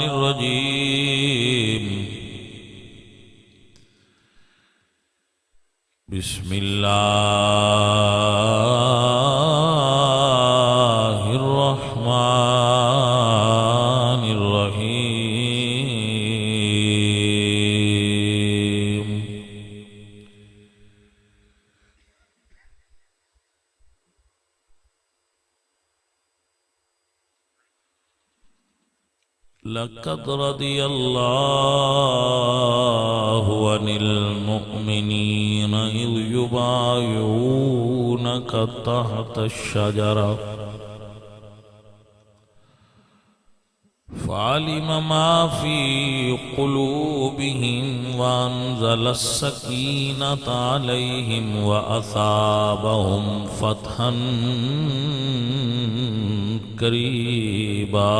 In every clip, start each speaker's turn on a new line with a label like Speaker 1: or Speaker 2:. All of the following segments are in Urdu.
Speaker 1: الرجيم بسم الله الرحمن الرحيم لقد رضي الله عن المؤمنين إذ يبايعونك تحت الشجرة فعلم ما في قلوبهم وأنزل السكينة عليهم وأثابهم فتحا قريبا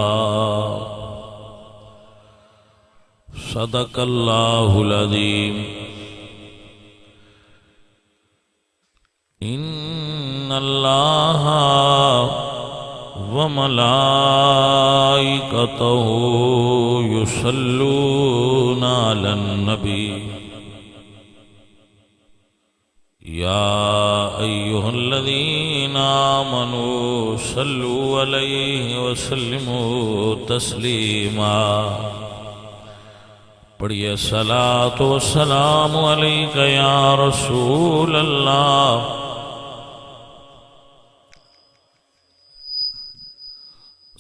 Speaker 1: صدق الله العظيم إن الله وملائكته يصلون على النبي يا أيها الذين آمنوا صلوا عليه وسلموا تسليما پڑھیے صلاۃ و سلام علیک یا رسول اللہ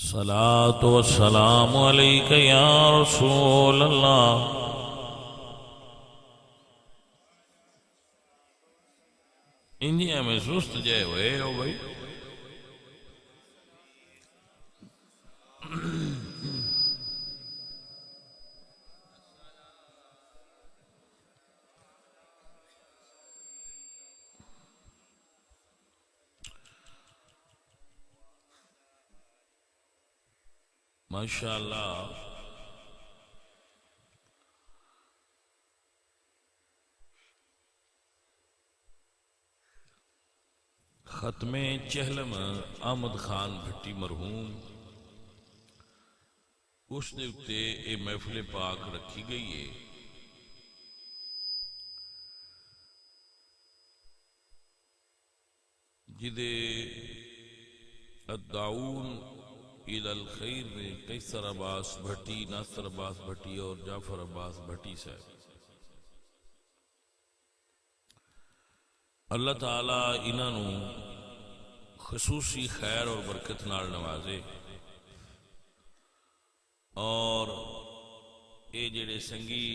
Speaker 1: صلاۃ و سلام علیک یا رسول اللہ انجیا میں سست جائے ہوئے ہو بھائی ماشاءاللہ ختم چہلم احمد خان بھٹی مرحوم اس دے اتے اے محفل پاک رکھی گئی ہے جدے الدعون الى الخیر میں قیصر عباس بھٹی، ناصر عباس بھٹی اور جعفر عباس بھٹی صاحب اللہ تعالیٰ انہوں خصوصی خیر اور برکت نال نوازے اور اے جڑے سنگی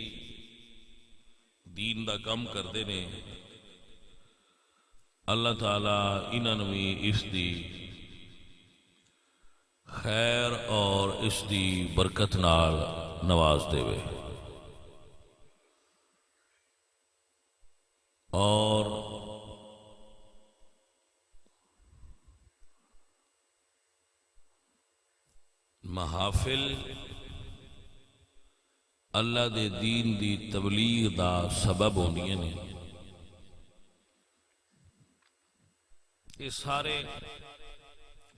Speaker 1: دین دا کم کردے نے اللہ تعالیٰ انہوں بھی اس دی خیر اور اس دی برکت نال نواز دے وے اور محافل اللہ دے دین دی تبلیغ دا سبب ہوندیاں نے یہ سارے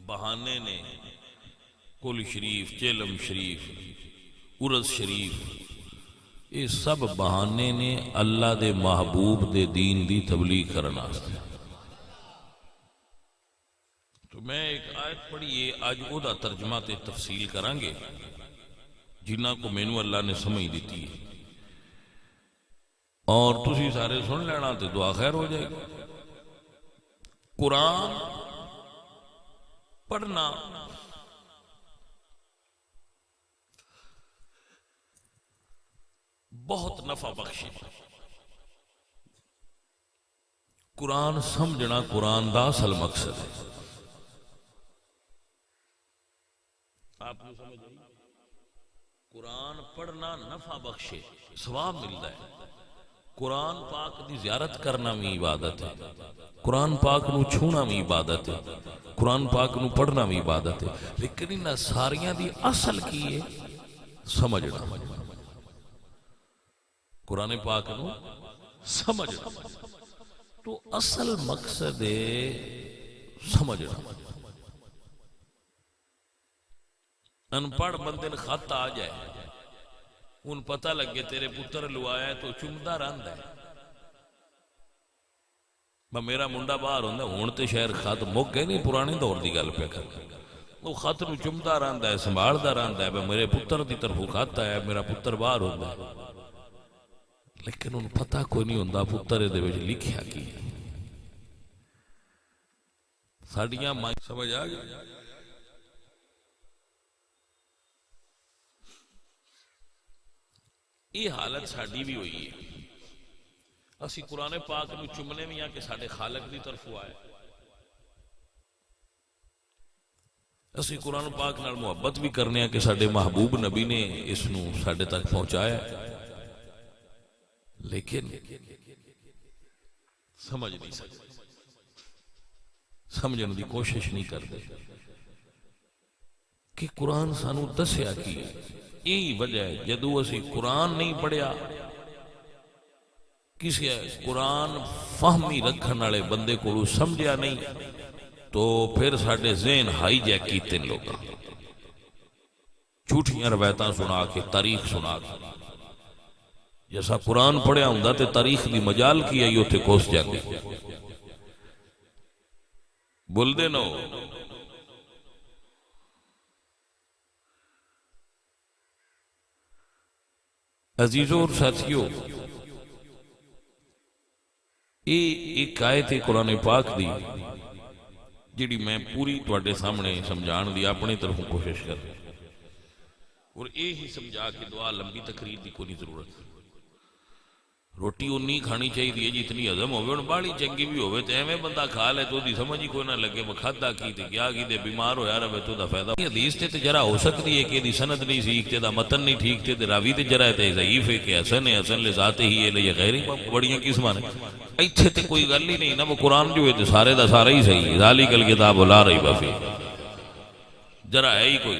Speaker 1: بہانے نے کل شریف، چیلم شریف، عرس شریف یہ سب بہانے نے اللہ دے محبوب دے دین دی تبلیغ کرنا ہے۔ تو میں ایک آیت پڑھیے آج او دا ترجمہ تے تفصیل کرانگے جنہ کو مینو اللہ نے سمجھ دیتی ہے اور تسی سارے سن لینا تے دعا خیر ہو جائے گا۔ قرآن پڑھنا بہت نفع بخشی، قرآن سمجھنا قرآن دا اصل مقصد ہے۔ آپ کو سمجھ آئی؟ قرآن پڑھنا نفع بخشے، ثواب ملتا ہے۔ قرآن پاک دی زیارت کرنا بھی عبادت ہے، قرآن پاک نو چھونا بھی عبادت ہے، قرآن پاک نو پڑھنا بھی عبادت ہے، لیکن انہاں ساریاں دی اصل کی ہے سمجھنا، قرآن پاک نو سمجھنا، تو اصل مقصد ہے سمجھنا۔ انپڑھ بندے خط آ جائے ان پتہ لگے تیرے پتر لوایا ہے تو چمدا رہندا ہے میرا منڈا باہر ہوندا ہن تے شہر خط مک گئے نہیں پرانے دور دی گل پہ کر وہ خط نو چمدا رہندا ہے سنبھالدا رہندا ہے میرے پتر دی طرفوں خط آیا ہے میرا پتر باہر ہوندا ہے لیکن ان پتہ کوئی نہیں ہوندا پتر دے وچ لکھیا کی ہے ساڈیاں ماں سمجھ آ گئی یہ حالت ساڈی بھی ہوئی ہے اسی قرآن پاک نو چمنے بھی ہاں کہ ساڈے خالق دی طرفوں آئے اسی قرآن پاک نال محبت بھی کرنے ہیں کہ ساڈے محبوب نبی نے اس نو ساڈے تک پہنچایا لیکن سمجھ نہیں سکتے سمجھنے دی کوشش نہیں کرتے کہ قرآن سانو دسیا کی یہی وجہ ہے جدو اسی قرآن نہیں پڑھیا کسی قرآن فہمی رکھن والے بندے کو سمجھیا نہیں تو پھر ساڈے ذہن ہائی جیک کیتے لوگ جھوٹیاں روایتاں سنا کے تاریخ سنا کے جیسا قرآن پڑھیا ہوندا تے تاریخ دی مجال کی آئی اوتھے گھس جاندے بول دے نو عزیزوں اور ساتھیوں یہ ایک آیت ہے قرآن پاک دی جڑی میں پوری تواڈے سامنے سمجھان دی اپنی طرفوں کوشش کر اور یہی سمجھا کے دعا لمبی تقریر دی کوئی ضرورت روٹی انی کھانی چاہیے جتنی ہضم ہوئے اور باڑی چنگی بھی ہوئے تو ایویں بندہ کھا لے تو دی سمجھ ہی کوئی نہ لگے وہ کھادا کی تے کیا کی تے بیمار ہویا رہے تو دا فائدہ حدیث تے جرا ہو سکتی ہے کہ دی سند نہیں سیکھ تے دا متن نہیں ٹھیک تے راوی تے جرا تے ضعیف ہے کہ حسن ہے حسن لذات ہی ہے لے غیر بڑیاں قسماں نے ایتھے تے کوئی گل ہی نہیں نا وہ قرآن جو ہے تے سارے دا سارا ہی صحیح ذالک الکتاب لا ریب فیہ جرا ہے ہی کوئی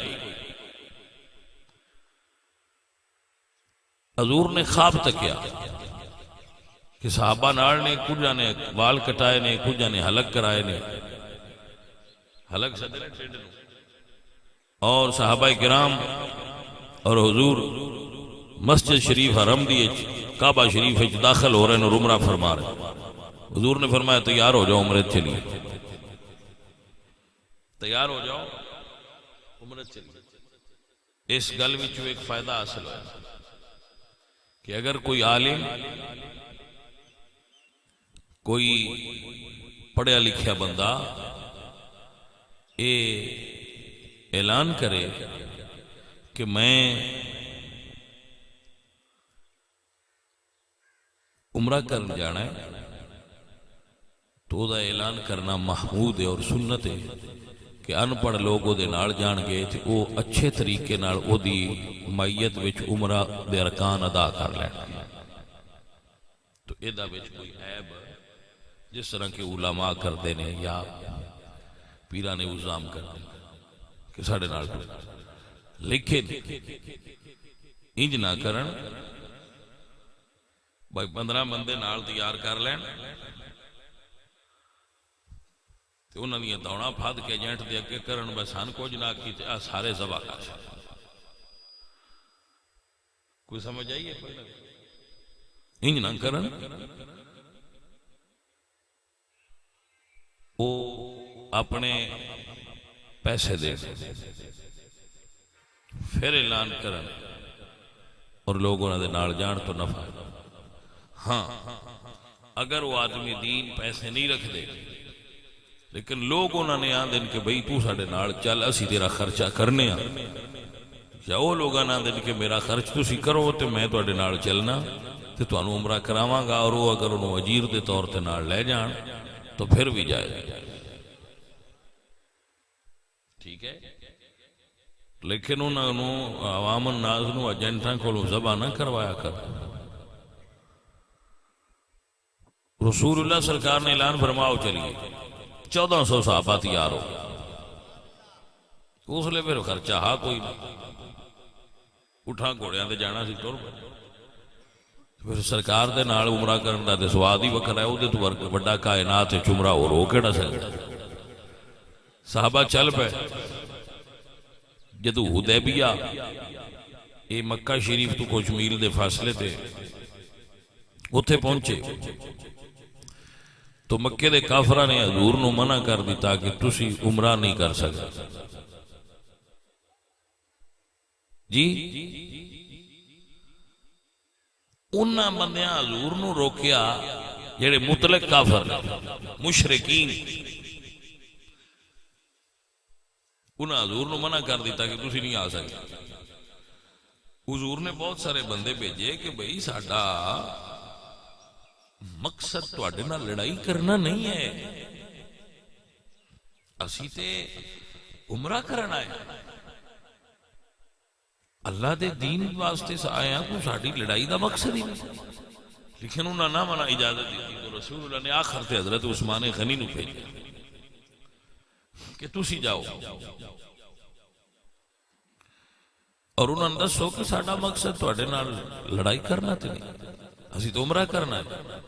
Speaker 1: حضور نے خواب تکیا کہ صحابہ نال نے کجا نے وال کٹائے نے کجا نے حلق کرائے نے حلق صدر ٹھیڈ اور صحابہ کرام اور حضور مسجد شریف حرم دی کعبہ شریف داخل ہو رہے ہیں اور عمرہ فرما رہے حضور نے فرمایا تیار ہو جاؤ عمرہ چلیے تیار ہو جاؤ عمرہ چلیے اس گل وچوں ایک فائدہ حاصل ہوا کہ اگر کوئی عالم کوئی پڑھیا لکھیا بندہ یہ اعلان کرے کہ میں عمرہ کرنے جانا ہے تو دا اعلان کرنا محمود ہے اور سنت ہے کہ ان پڑھ لوگ او دے نال جان گے تے او اچھے طریقے نال او دی مائیت وچ عمرہ دے ارکان ادا کر لین تو ایدہ وچ کوئی عیب جس طرح کے علماء کر دینے یا پیرانے وزام کر دینے کہ ساڑھے نال لیکن انج نہ کرن بھائی 15 بندے نال تیار کر لین تو انہوں نے دوڑا پھاد کے ایجنٹ دے کے کرن بس ہن کچھ نہ کی سارے ذبح کر کوئی سمجھ آئیے انج نہ کرن وہ اپنے پیسے دے پھر اعلان کرن اور لوگ انہوں نے نال جان تو نفع ہاں اگر وہ آدمی دین پیسے نہیں رکھ دے لیکن لوگ انہوں نے آن دن کہ بھئی تو ساڑھے نال چل اسی تیرا خرچہ کرنے یا وہ لوگ آن دن کہ میرا خرچ تو سی کرو تو میں تو نال چلنا تو تو انہوں عمرہ کراواں گا اور وہ اگر انہوں اجیر دے طور تے نال لے جان تو پھر بھی جائے ٹھیک ہے لیکن انہوں عوام الناس نو ایجنٹاں کو ذبح نہ کروایا کر رسول اللہ سرکار نے اعلان فرماؤ چلیے 1400 صحابہ تیار ہو اس لئے پھر خرچہ ہاں کوئی اٹھا گھوڑیاں دے جانا سی ٹر پھر سرکار دے نال عمرہ کرنا دے سواد ہی وقت ہے وہ دے تو بڑا کائنات چمرہ ہو رو کیڑا سکتا صحابہ چل پہ جدو حدیبیہ یہ مکہ شریف تو کچھ میل دے فاصلے تے اتھے پہنچے تو مکے دے کافرہ نے حضور نو منع کر دیتا کہ تسی عمرہ نہیں کر سکتے جی انہاں بندیاں حضور نو روکیا جڑے مطلق کافر مشرکین انہاں حضور نو منع کر دیتا کہ تسی نہیں آ سکتے حضور نے بہت سارے بندے بھیجے کہ بھئی ساڈا مقصد تواڈے نال لڑائی کرنا نہیں ہے اسی تے عمرہ کرنا ہے اللہ دے دین واسطے آئے ہیں کوئی ساڈی لڑائی دا مقصد ہی نہیں لیکن انہوں نے نہ منع اجازت دیتی تو رسول اللہ نے آخر تے حضرت عثمان غنی نو بھیجا کہ تسی جاؤ اور انہوں نے دسو کہ ساڈا مقصد تواڈے نال لڑائی کرنا تے نہیں اسی تو عمرہ کرنا ہے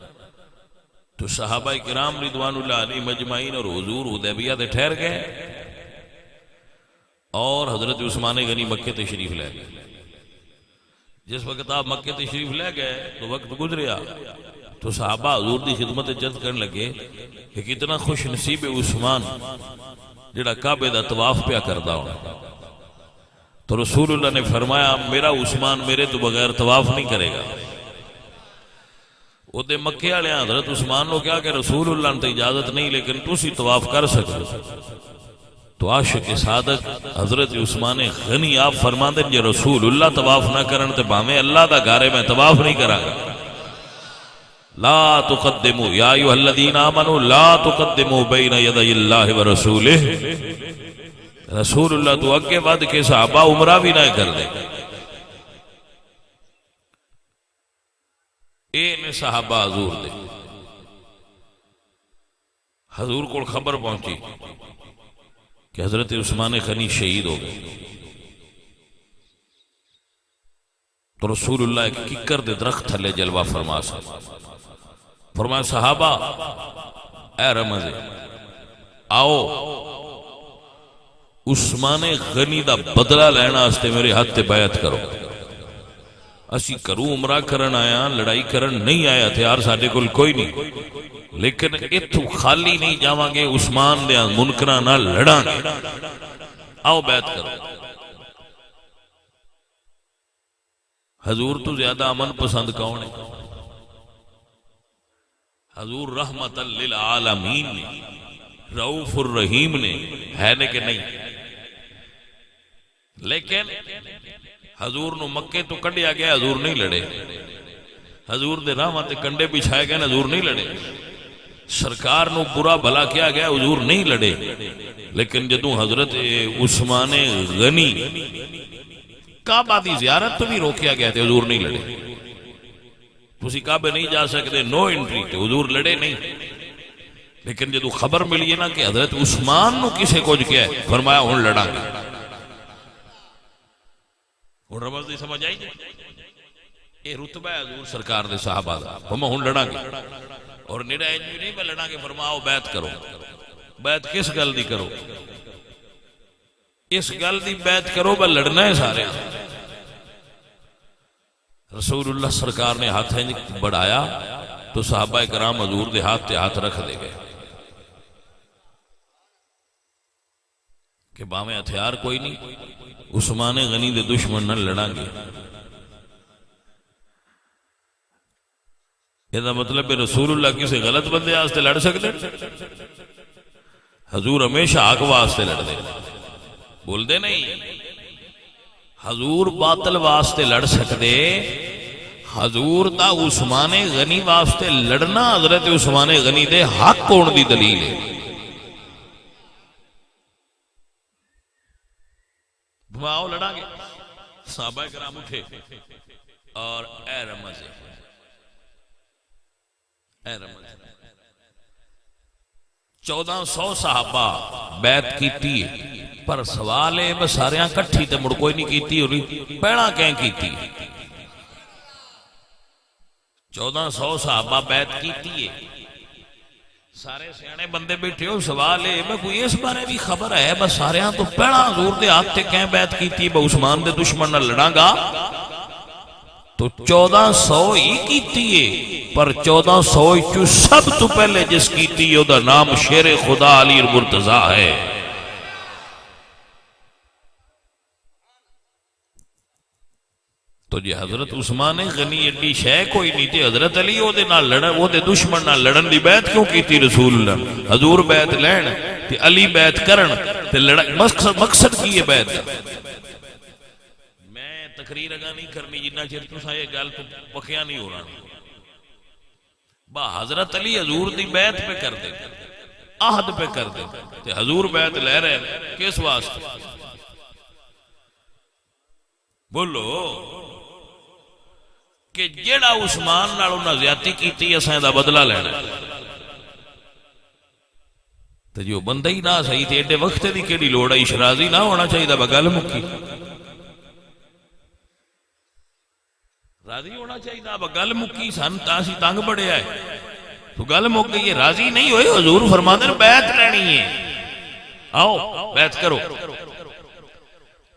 Speaker 1: تو صحابہ کرام رضوان اللہ علیہ مجمعین اور حضور حدیبیہ تے ٹھہر گئے اور حضرت عثمان غنی مکے تشریف لے گئے جس وقت آپ مکے تشریف لے گئے تو وقت گزریا تو صحابہ حضور دی خدمت جد کرنے لگے کہ کتنا خوش نصیب عثمان جڑا کعبے دا طواف پیا کردا ہونا تو رسول اللہ نے فرمایا میرا عثمان میرے تو بغیر طواف نہیں کرے گا وہ دے مکے والے حضرت عثمان نے کہا کہ رسول اللہ نے اجازت نہیں لیکن تسی طواف کر سکتے تو عاشق صادق حضرت عثمان غنی آپ فرماندے جے رسول اللہ طواف نہ کرن تے باویں اللہ دا گھر ہے میں طواف نہیں کراں گا لا تقدموا یا ایھا الذین آمنوا لا تقدموا بین یدی اللہ ورسولہ رسول اللہ تو اگے ود کے صحابہ عمرہ بھی نہ کر دے اے نے صحابہ حضور دے حضور کو خبر پہنچی کہ حضرت عثمان غنی شہید ہو گئے تو رسول اللہ ایک ککر دے درخت تھلے جلوہ فرمایا صحابہ اے رمض آؤ عثمان غنی دا بدلہ لینا استے میرے ہاتھ تے بیعت کرو اسی کروں عمرہ کرن آیا لڑائی کرن نہیں آیا ہتھیار ساڈے کول کوئی نہیں لیکن اتھو خالی نہیں جاواں گے عثمان دے منکراں نال لڑاں گے آؤ بیعت کرو حضور تو زیادہ امن پسند کون ہے حضور رحمت للعالمین نے رؤوف الرحیم نے ہے کہ نہیں لیکن حضور نو مکے تو کڈیا گیا حضور نہیں لڑے حضور دے راہاں تے کنڈے بچھائے گئے حضور نہیں لڑے سرکار نو برا بھلا کیا گیا حضور نہیں لڑے لیکن جدوں حضرت عثمان غنی کعبہ دی زیارت تو بھی روکیا گیا تھے حضور نہیں لڑے تسی کعبے نہیں جا سکتے نو انٹری تے حضور لڑے نہیں لیکن جدوں خبر ملی ہے نا کہ حضرت عثمان نو کسے کچھ کیا ہے فرمایا ہن لڑاں گے ہن رمض دی سمجھ آئی یہ رتبہ ہے حضور سرکار دے صحابہ دا ہم ہن لڑاں گے اور نیڑا انج نہیں میں لڑاں گے فرماؤ بیعت کرو بیعت کس گل دی کرو اس گل دی بیعت کرو بل لڑنا ہے سارے رسول اللہ سرکار نے ہاتھ بڑھایا تو صحابہ کرام حضور دے ہاتھ تے ہاتھ رکھ دے گئے کہ باویں ہتھیار کوئی نہیں عثمان غنی دے دشمن نہ لڑاں گے یہ مطلب ہے رسول اللہ کسی غلط بندے واسطے لڑ سکتے حضور ہمیشہ حق واسطے لڑ دے بول دے نہیں حضور باطل واسطے لڑ سکتے حضور دا عثمان غنی واسطے لڑنا حضرت عثمان غنی دے حق ہون دی دلیل ہے آؤ لڑا گے صحابہ کرام اٹھے اور اے رمض 1400 صحابہ بیعت کیتی پر سوال ہے بس ساریاں کٹھی تے مڑ کوئی نہیں کیتی ہو رہی پہلا کہیں کیتی 1400 صحابہ بیعت کیتی ہے سارے سیانے بندے بیٹھے ہو، سوال ہے میں کوئی اس بارے بھی خبر ہے بس سارے ہاں تو پہلا حضور دے ہاتھ تے کہیں بیعت کیتی ہے عثمان دے دشمن نہ لڑاں گا تو 1400 ہی کیتی ہے، پر 1400 چو سب تو پہلے جس کیتی ہے دا نام شیر خدا علی مرتضی ہے۔ تو جی حضرت عثمان غنی ایڈی شے کوئی نہیں تھی، حضرت علی او دے نال لڑن، او دے دشمن نال لڑن دی بیعت کیوں کیتی رسول اللہ؟ حضور بیعت لین تے علی بیعت کرن تے مقصد کی ہے بیعت دا؟ میں تقریر اگا نہیں کرنی جنہ چر تساں یہ گل تو پکیا نہیں ہو رہا با حضرت علی حضور دی بیعت پہ کر دے، عہد پہ کر دے تے حضور بیعت لے رہے ہیں کس واسطے؟ بولو کہ جیڑا عثمان نال انہاں زیادتی کیتی اساں دا بدلہ لینا تو جو بندہ ہی نہ صحیح تے ایڈے وقت دی کیڑی لوڑ ہے، اشرازی نہ ہونا چاہیے دا بگل مکی، راضی ہونا چاہیے دا بگل مکی، سن تاسی تنگ بڑے آئے تو گل مک گئی ہے، راضی نہیں ہوئے حضور فرماندے نے بیعت لینی ہے، آؤ بیعت کرو۔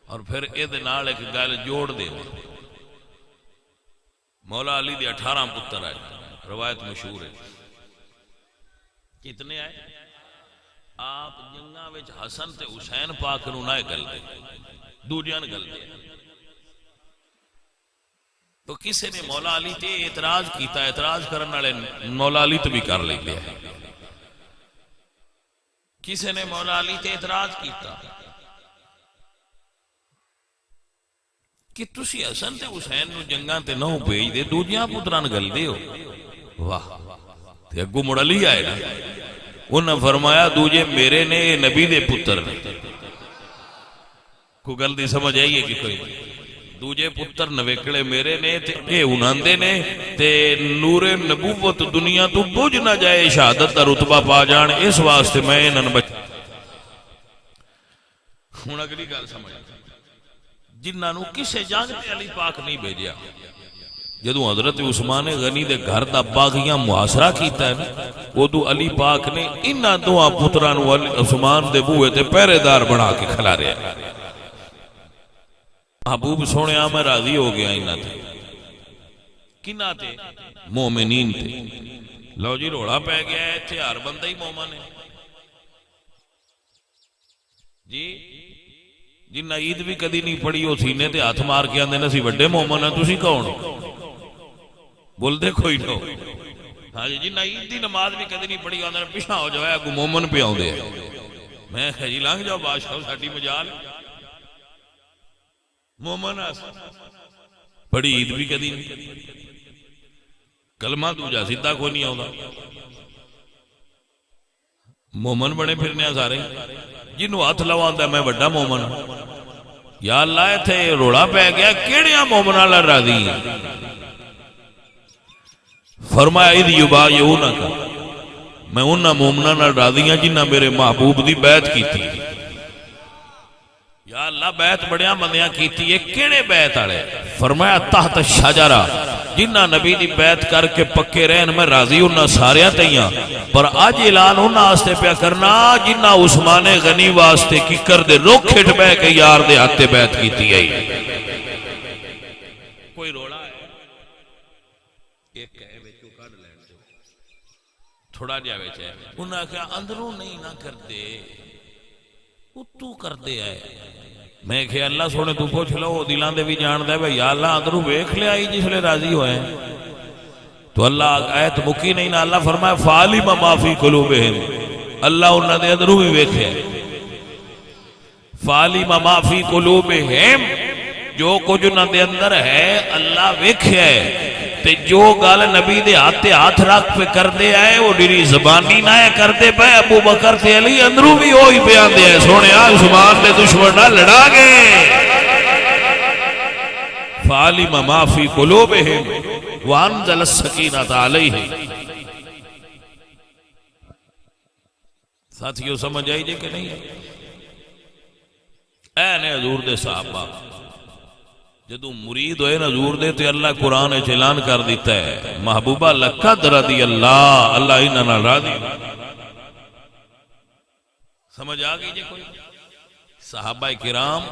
Speaker 1: اور پھر اے دے نال ایک گل جوڑ دے، مولا علی دے 18 پتر آئے، روایت مشہور ہے، کتنے آئے؟ آپ جنگاں وچ حسن تے حسین پاک نو نہ گل دے، دوجیاں گل دے تو کسی نے مولا علی تے اعتراض کیتا، اعتراض کرن والے مولا علی تے بھی کر لیندے ہیں، کسی نے مولا علی تے اعتراض کیتا کہ تسی حسن تے حسین نو جنگاں تے نہ بھیج دے، دوجیاں پتراں گل دے ہو، واہ تے اگوں مڑ علی آئے نا، انہاں فرمایا دوجے میرے نے نبی دے پتر نے، کو گل دی سمجھ آئی ہے کہ کوئی دوجے پتر نویکڑے میرے نے تے اے انہاں دے نے تے نور نبوت دنیا تو بوجھ نہ جائے، شہادت دا رتبہ پا جان، اس واسطے میں انہاں بچ۔ ہن اگلی گل سمجھ جنہاں نو کسے جنگ تے علی پاک نہیں بھیجیا، جدوں حضرت عثمان غنی دے گھر دا باغیاں محاصرہ کیتا ہے نا، ادو علی پاک نے انہاں دوہاں پتراں نو عثمان دے بوئے تے پہرے دار بنا کے کھلاریا، محبوب سونے میں راضی ہو گیا انہاں تے، کنہاں تے؟ مومنین تے۔ لو جی روڑا پہ گیا ہے تے ہر بندہ ہی مومن ہے جی، جنہ عید بھی کدی نہیں پڑھی ہو سینے تے ہاتھ مار کے آندے نسی وڈے مومن ہیں، تسی کون بول دے کوئی نو؟ ہاں جی، جنہ عید دی نماز بھی کدی نہیں پڑھی آندے پیچھا ہو جائے اگو مومن پہ آندے میں کہ جی لنگ جاؤ بادشاہ ساڈی مجال مومن پڑھی عید بھی کدی نہیں، کلمہ دوجا سیدھا کوئی نہیں آندا، مومن بنے پھرنے سارے، جنہوں ہاتھ لواندا میں بڑا مومن، یا اللہ ایتھے روڑا پہ گیا کیڑیاں مومناں نال راضی ہیں؟ فرمایا اذ یبایعونک، میں انہاں مومناں نال راضی ہاں جنہاں میرے محبوب دی بیعت کیتی، یا اللہ بیعت بڑیاں بندیاں کیتی ہے، کیڑے بیعت والے؟ فرمایا تحت الشجرہ، جنہ نبی دی بیعت کر کے پکے رہن میں راضی انہاں ساریاں تیاں، پر آج اعلان انہاں واسطے پیا کرنا جنہ عثمان غنی واسطے کی کر دے رکھ ہٹ بہ کے یار دے ہاتھ بیعت کیتی ہے۔ کوئی روڑا ہے ایک کہے وچوں کڈ لین جو تھوڑا جا وچ ہے، انہاں کہا اندروں نہیں نہ کردے اتو کردے آئے، میں کہ اللہ سونے تو پوچھ لو دلان دے بھی جان دے بھئی یا اللہ اندروں ویکھ لے آئی جس لے راضی ہوئے ہیں، تو اللہ آیت مکی نہیں نا، اللہ فرمایا فَعَلِمَ مَا فِي قُلُوبِهِمْ، اللہ انہاں دے اندروں بھی ویکھے، فَعَلِمَ مَا فِي قُلُوبِهِمْ، جو کچھ انہاں دے اندر ہے اللہ ویکھے، تے جو گل نبی دے ہاتھ رکھ پہ کر دے آئے وہ ڈیری زبانی نہ کر دے پہ، ابو بکر تے علی اندروں بھی ہوئی پہ آن دے ہیں، سونے عثمان دے دشمن نہ لڑا گے، فَعَلِمَ مَا فِي قُلُوبِهِمْ وَأَنزَلَ السَّكِينَةَ عَلَيْهِمْ۔ ساتھیوں سمجھ آئی جے کہ نہیں؟ اے نے حضور دے صحابہ جدو مرید ہوئے حضور دے تو اللہ قرآن اعلان کر دیتا ہے محبوبہ لقد رضی اللہ، اللہ انہاں نال راضی، سمجھ آ گئی جی کوئی؟ صحابہ کرام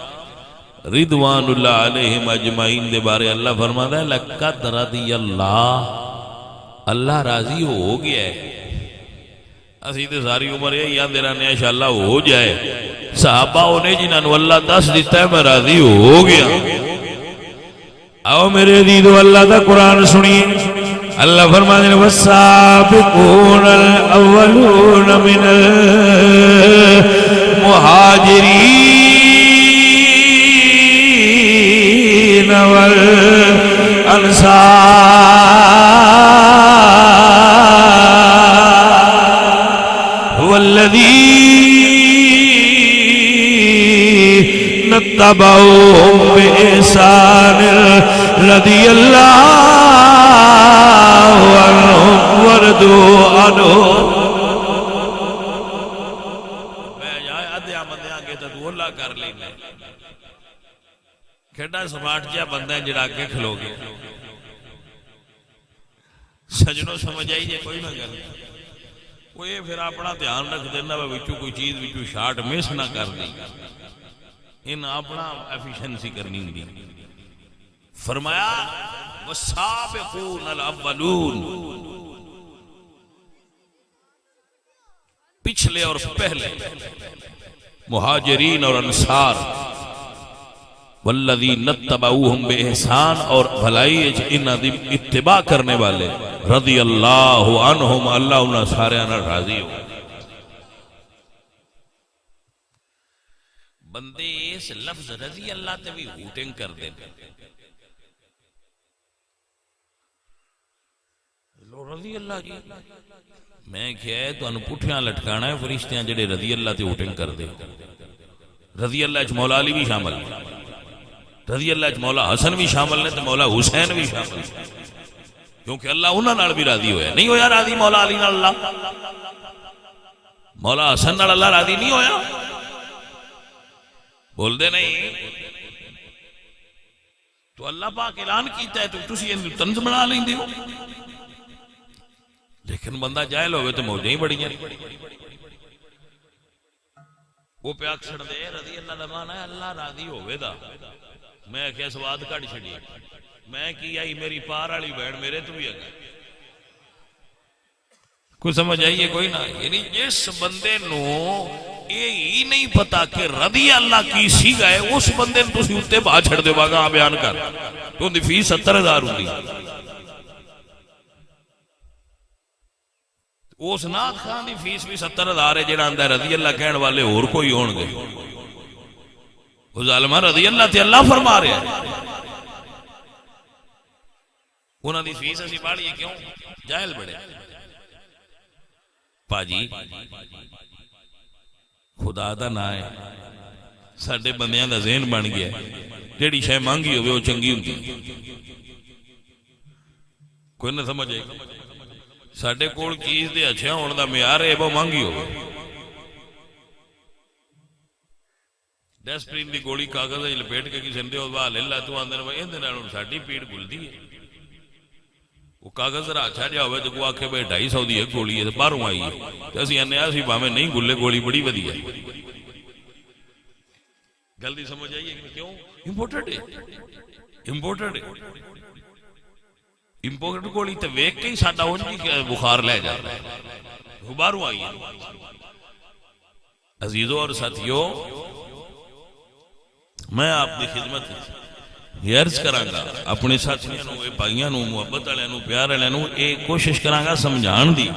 Speaker 1: رضوان اللہ علیہم اجمعین دے بارے اللہ فرماتا ہے لقد رضی اللہ راضی ہو گیا ہے. اسی تے ساری عمر یہی آندے رہنے انشاءاللہ ہو جائے. صحابہ انہیں جنہاں نو اللہ دس دیتا ہے میں راضی ہو گیا. آؤ میرے عزیزو اللہ دا قرآن سنیے. اللہ فرماتے ہیں والسابقون الاولون من المہاجرین والانصار والذین اتبعوهم بإحسان رضی اللہ عنہم ورضوا عنہ. میں جائے ادھیا بندے آگے تو اللہ کر لینا کھڑا سماٹ جا بندہ جڑا کے کھلو گے. سجنوں سمجھ آئی جے کوئی نہ کر وہ یہ پھر اپنا دھیان رکھ دینا وچوں کوئی چیز وچوں شارٹ مس نہ کر دی. ان اپنا ایفیشنسی کرنی ہوندی. فرمایا والسابقون الاولون پچھلے اور پہلے مہاجرین اور انصار والذین اتبعوہم بإحسان اور بھلائی انہاں دی اتباع کرنے والے رضی اللہ عنہم اللہ انہاں سارے انہاں راضی ہو. بندے اس لفظ رضی اللہ تے بھی ہوٹنگ کر دیں. رضی اللہ جی میں کیا ہے تو انہوں پٹھیاں لٹکانا ہے فرشتیاں جڑے رضی اللہ تے ہوٹنگ کر دیں. رضی اللہ اچھ مولا علی بھی شامل ہے, رضی اللہ اچھ مولا حسن بھی شامل ہے, تو مولا حسین بھی شامل ہے, کیونکہ اللہ انہاں نال بھی راضی ہویا. نہیں ہویا راضی مولا علی نال اللہ, مولا حسن نال اللہ راضی نہیں ہویا. بول دے نہیں تو اللہ پاک اعلان کیتا ہے تو تسی ان طنز بنا لیں دے ہو. لیکن بندہ جاہل ہوئے تو موجیں ہی بڑی ہیں. وہ پہ اکثر دے رضی اللہ دمانا ہے اللہ راضی ہوئے دا. میں کیا سواد کٹ چھڑی میں کی آئی میری پار والی بیڑ میرے تو بھی اگر کوئی سمجھ آئیے کوئی نہ. یعنی جس بندے نو یہی نہیں پتا کہ رضی اللہ کی سی گئے اس بندے نے تسی اتے باہ چھڑ دے باگا بیان کر تو ان دی فیس 70,000 ہوندی. اس نات خان دی فیس بھی 70,000 ہے جڑا اندر رضی اللہ کہنے والے اور کوئی ہون گے. وہ ظالمہ رضی اللہ تے اللہ فرما رہے ہیں انہاں دی فیس اسی پاڑی ہے. کیوں جاہل بڑے پاجی خدا دا نہ ہے ساڈے بندیاں دا ذہن بن گیا جیڑی شے مانگی ہوئے وہ چنگی ہوندی. کوئی نہ سمجھ آئے ساڈے کول چیز دے اچھا ہون دا معیار ہے وہ مانگی ہوئے. ڈیسپرین دی گولی کاغذ لپیٹ کے کسی نے وہ لے لا تو آندے نے ایندے نال ساڈی پیڑ گلدی ہے. وہ کاغذ ذرا اچھا جا ہوئے تو کو آکھے بھائی 250 دی ایک گولی ہے باہروں آئی ہے تو اسی انے اسی باویں نہیں گلے گولی بڑی ودی ہے. گل دی سمجھ آئیے کہ کیوں امپورٹڈ ہے امپورٹڈ گولی تے ویکھ کے ہی ساڈا اون جی بخار لے جاتا ہے وہ باہروں آئی ہے. عزیزوں اور ساتھیوں میں آپ کی خدمت عرض کراں گا اپنے ساتھیاں نو بھائیاں نو محبت والے نو پیار والے نو ایک کوشش کراں گا سمجھان دی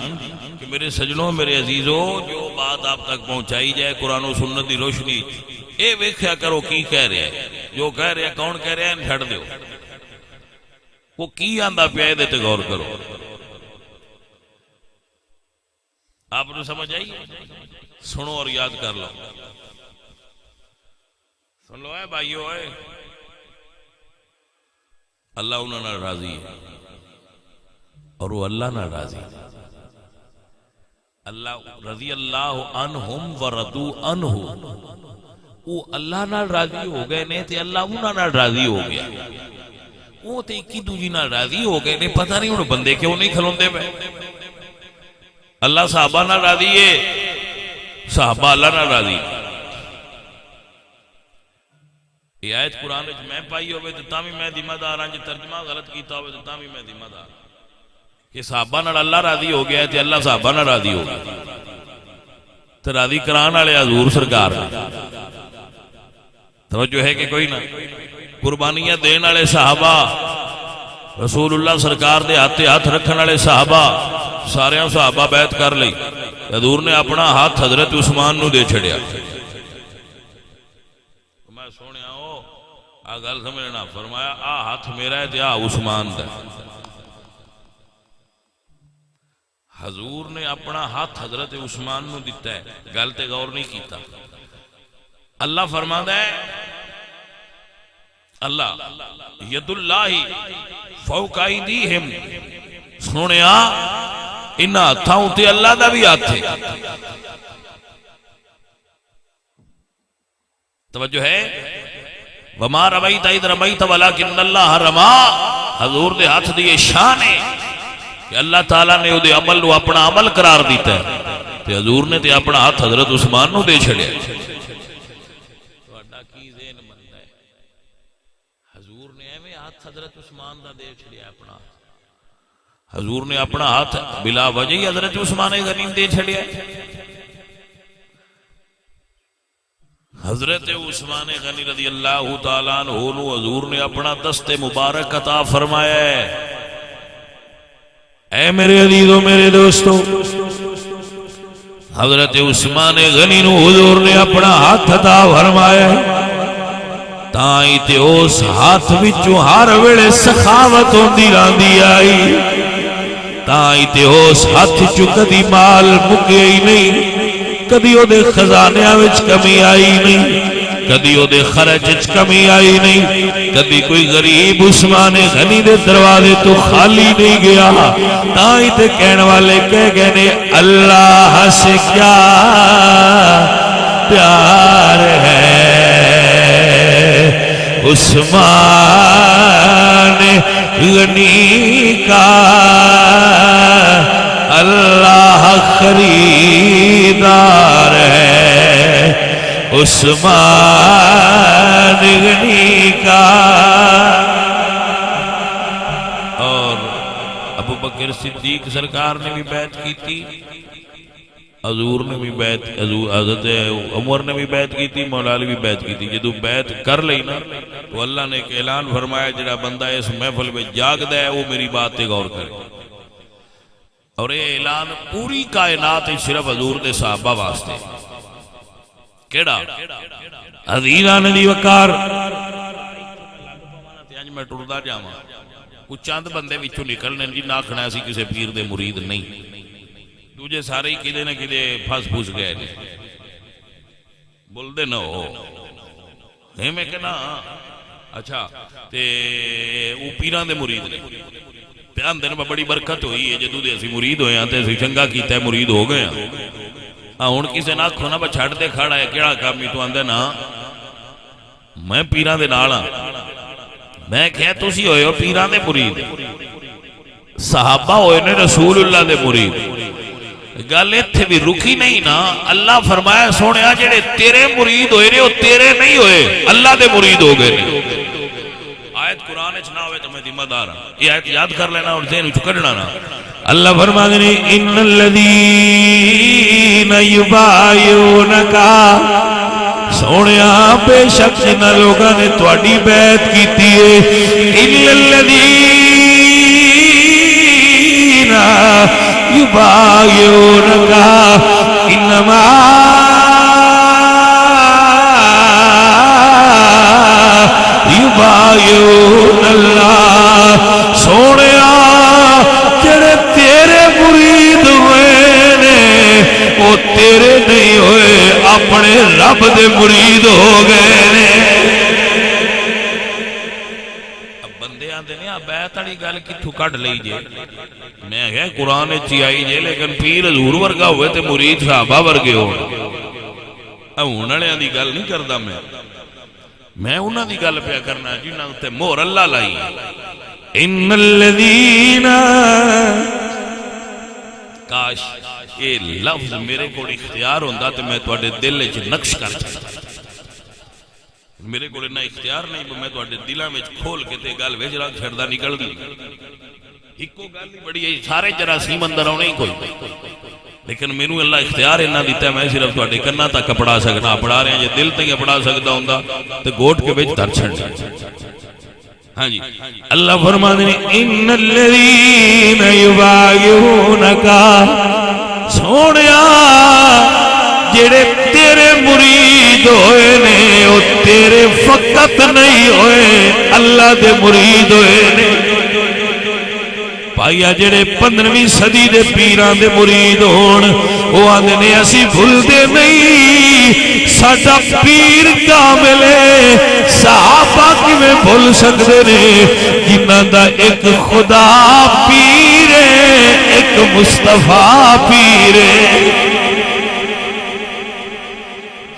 Speaker 1: کہ میرے سجنوں میرے عزیزوں جو بات آپ تک پہنچائی جائے قرآن و سنت دی روشنی اے ویکھیا کرو کی کہہ رہے ہیں جو کہہ رہے ہیں کون کہہ رہے ہیں چھڑ دیو وہ کی آندا پیا دے تے غور کرو. آپ نے سمجھ آئی سنو اور یاد کر لو. سن لو اے بھائیو اے اللہ انہوں نے راضی ہے اور وہ اللہ نہ راضی. اللہ رضی اللہ عنہم ورضوا عنہ وہ اللہ نہ راضی ہو گئے نے تے اللہ انہوں نے راضی ہو گیا. وہ تے کی دوجی نہ راضی ہو گئے نے پتہ نہیں انہوں بندے کیوں نہیں کھلوندے پہ. اللہ صحابہ نہ راضی ہے صحابہ اللہ نہ راضی. یہ آیت قرآن میں پائی ہوئے تو تاں بھی میں ذمہ دار ہاں، جی ترجمہ غلط کیتا ہوئے تو تاں بھی میں ذمہ دار کہ صحابہ نال اللہ راضی ہو گیا ہے تے اللہ صحابہ نال راضی ہو گیا تو راضی کران والے حضور سرکار نے. توجہ ہے کہ کوئی نہ؟ قربانیاں دین والے صحابہ، رسول اللہ سرکار دے ہاتھ رکھن والے صحابہ، سارے صحابہ بیعت کر لئی. حضور نے اپنا ہاتھ حضرت عثمان نو دے چھڑیا. میں سونے آ گل سمجھنا، فرمایا آ ہاتھ میرا ہے تے آ عثمان دا. حضور نے اپنا ہاتھ حضرت عثمان نو دیتا ہے، گل تے غور نہیں کیتا. اللہ فرماتا ہے اللہ ید اللہ فوق ایدیہم، سنیا انہاں ہتھاں تے اللہ دا بھی ہاتھ ہے. توجہ ہے؟ وما رمیت اذ رمیت ولکن اللہ رما. حضور دے ہاتھ دی شان ہے کہ اللہ تعالیٰ نے دے عمل نو اپنا عمل قرار دیتا ہے تے حضور نے تے اپنا ہاتھ حضرت عثمان نو دے چھڑیا. حضور نے ایویں ہاتھ حضرت عثمان دا دے چھڑیا اپنا. حضور نے اپنا ہاتھ بلا وجہ ہی حضرت عثمان غنی دے چھڑیا. حضرت عثمان غنی رضی اللہ تعالیٰ عنہ نو حضور نے اپنا دست مبارک عطا فرمایا ہے. اے میرے عزیزو میرے دوستو، حضرت عثمان غنی نو حضور نے اپنا ہاتھ عطا فرمایا ہے. تائیں تے اس ہاتھ وچوں ہر ویلے سخاوت ہوندی راندی آئی. تائیں تے اس ہاتھ چوں کدی مال مکے ہی نہیں، کدی او دے خزانیاں وچ کمی آئی نہیں، کدی او دے خرچ وچ کمی آئی نہیں، کدی کوئی غریب عثمان غنی دے دروازے تو خالی نہیں گیا. تائیں تے کہنے والے کہہ گئے نے اللہ سے کیا پیار ہے عثمان غنی کا، اللہ خریدار ہے عثمان غنی کا. اور ابو بکر صدیق سرکار نے بھی بیعت کی تھی، حضور نے بھی بیعت، حضرت عمر نے بھی بیعت کی تھی، مولا علی بھی بیعت کی تھی. جدو بیعت کر لئی نا تو اللہ نے ایک اعلان فرمایا جڑا بندہ اس محفل میں جاگدا ہے وہ میری بات تے غور کرے. اور یہ اعلان پوری کائنات صرف حضور دے صحابہ واسطے. کیڑا عزیزان دی وقار میں ٹردا جاواں کچھ چند بندے وچوں نکلنے جی نہ آکھنا اسی کسے پیر دے مرید نہیں، دوجے سارے ہی کدے نہ کدے پھس پھس گئے نے. بول دے نہ ہو میں کہنا اچھا تے وہ پیراں دے مرید نے پیان دن میں بڑی برکت ہوئی ہے جدو دے اسی مرید ہوئے ہیں تے اسی چنگا کیتا ہے مرید ہو گئے ہیں. ہن کسے نہ آکھو نا چھڈ دے کھڑا ہے کیڑا کام تو آندا نا میں پیراں دے نال ہاں. میں کہیا تسی ہوئے ہو پیراں دے مرید، صحابہ ہوئے نے رسول اللہ دے مرید. گل ایتھے بھی رکی نہیں نا. اللہ فرمایا سونیا جڑے تیرے مرید ہوئے نے وہ تیرے نہیں ہوئے، اللہ دے مرید ہو گئے نے. آیت قرآن اچھ نہ ہوئے تو میں ذمہ دار ہوں. یہ آیت یاد کر لینا اور ذہن وچ کڈنا نا. اللہ فرماتے ہیں ان الذین یبایعونک، سونیا بے شک جنہاں لوگاں نے تہاڈی بیعت کیتی ہے، ان الذین یبایعونک انما یبایعون اللہ. سونیا جڑے تیرے مرید ہوئے نے وہ تیرے نہیں ہوئے، اپنے رب دے مرید ہو گئے نے. اب بندے آندے نے آ بیعت والی گل کتھوں کڈ لئی جے؟ میں کہا قرآن چی آئی جے لیکن پیر حضور ورگا ہوئے تے مرید صحابہ ورگے ہو. ہن والےاں دی گل نہیں کردا میں انہاں دی گل پیا کرنا جنہاں تے مہر اللہ لائی. ان الذین، کاش یہ لفظ میرے کو اختیار ہوندہ تو میں تواڈے دل وچ نقش کر چھڈدا، میرے کو نہ اختیار نہیں میں تواڈے دلاں وچ کھول کے تے گل وچ رکھ چھڈدا نکل دی ایکو گل ہی بڑی ہے سارے جراثیم اندر آنے ہی کوئی، لیکن مینوں اللہ اختیار انہاں دیتا ہے میں صرف تواڈے کناں تک پڑھا سکنا، پڑھا رہے ہیں جے دل تک پڑھا سکدا ہوندا تے گوٹ کے وچ دھر چھڈدا۔ ہاں جی اللہ فرماتے ہیں ان الذین یبایعونک، سونیا جڑے تیرے مرید ہوئے نے او تیرے فقط نہیں ہوئے اللہ دے مرید ہوئے نے۔ پائیا جڑے 15ویں صدی دے پیران دے مرید ہون وہ آدھے نے اسی بھول دے نہیں ساڈا پیر کامل ہے، صحابہ کی میں بھول سکتے نے جنہ دا ایک خدا پیر ہے ایک مصطفیٰ پیر ہے۔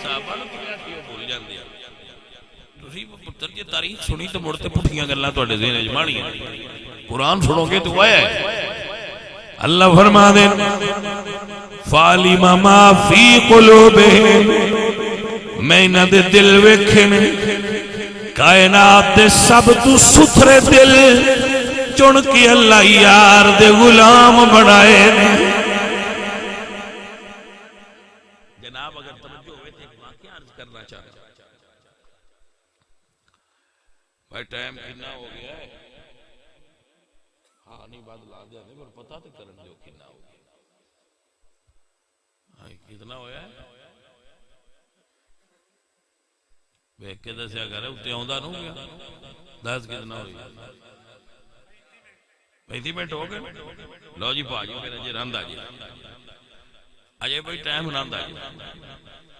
Speaker 1: صحابہ نے کیا بھول جاندے تسی پتر جی تاریخ سنی تو مڑتے پٹھیاں گلاں تواڈے ذہن وچ مانیاں، قرآن سنو گے تو آیا ہے اللہ فرما دے فَعَلِمَ مَا فِي قُلُوبِهِمْ، میں انہاں دے دل ویکھے نے کائنات دے سب تو ستھرے دل چن کے اللہ یار دے غلام بنائے نے۔ جناب اگر توجہ ہوئے تو ایک واقعہ عرض کرنا چاہتا بھائی ٹائم کتنا ہو گیا ہے، ہاں نہیں بات لا دیا پر پتہ تو کرن دیو کتنا ہو گیا، کتنا ہویا ہے بیک کے دسیا کرے اتے آندا نہ گیا دس کتنا ہوئی 35 منٹ ہو گئے۔ لو جی پا جی میرا جی رہندا جی اجے بھائی ٹائم رہندا جی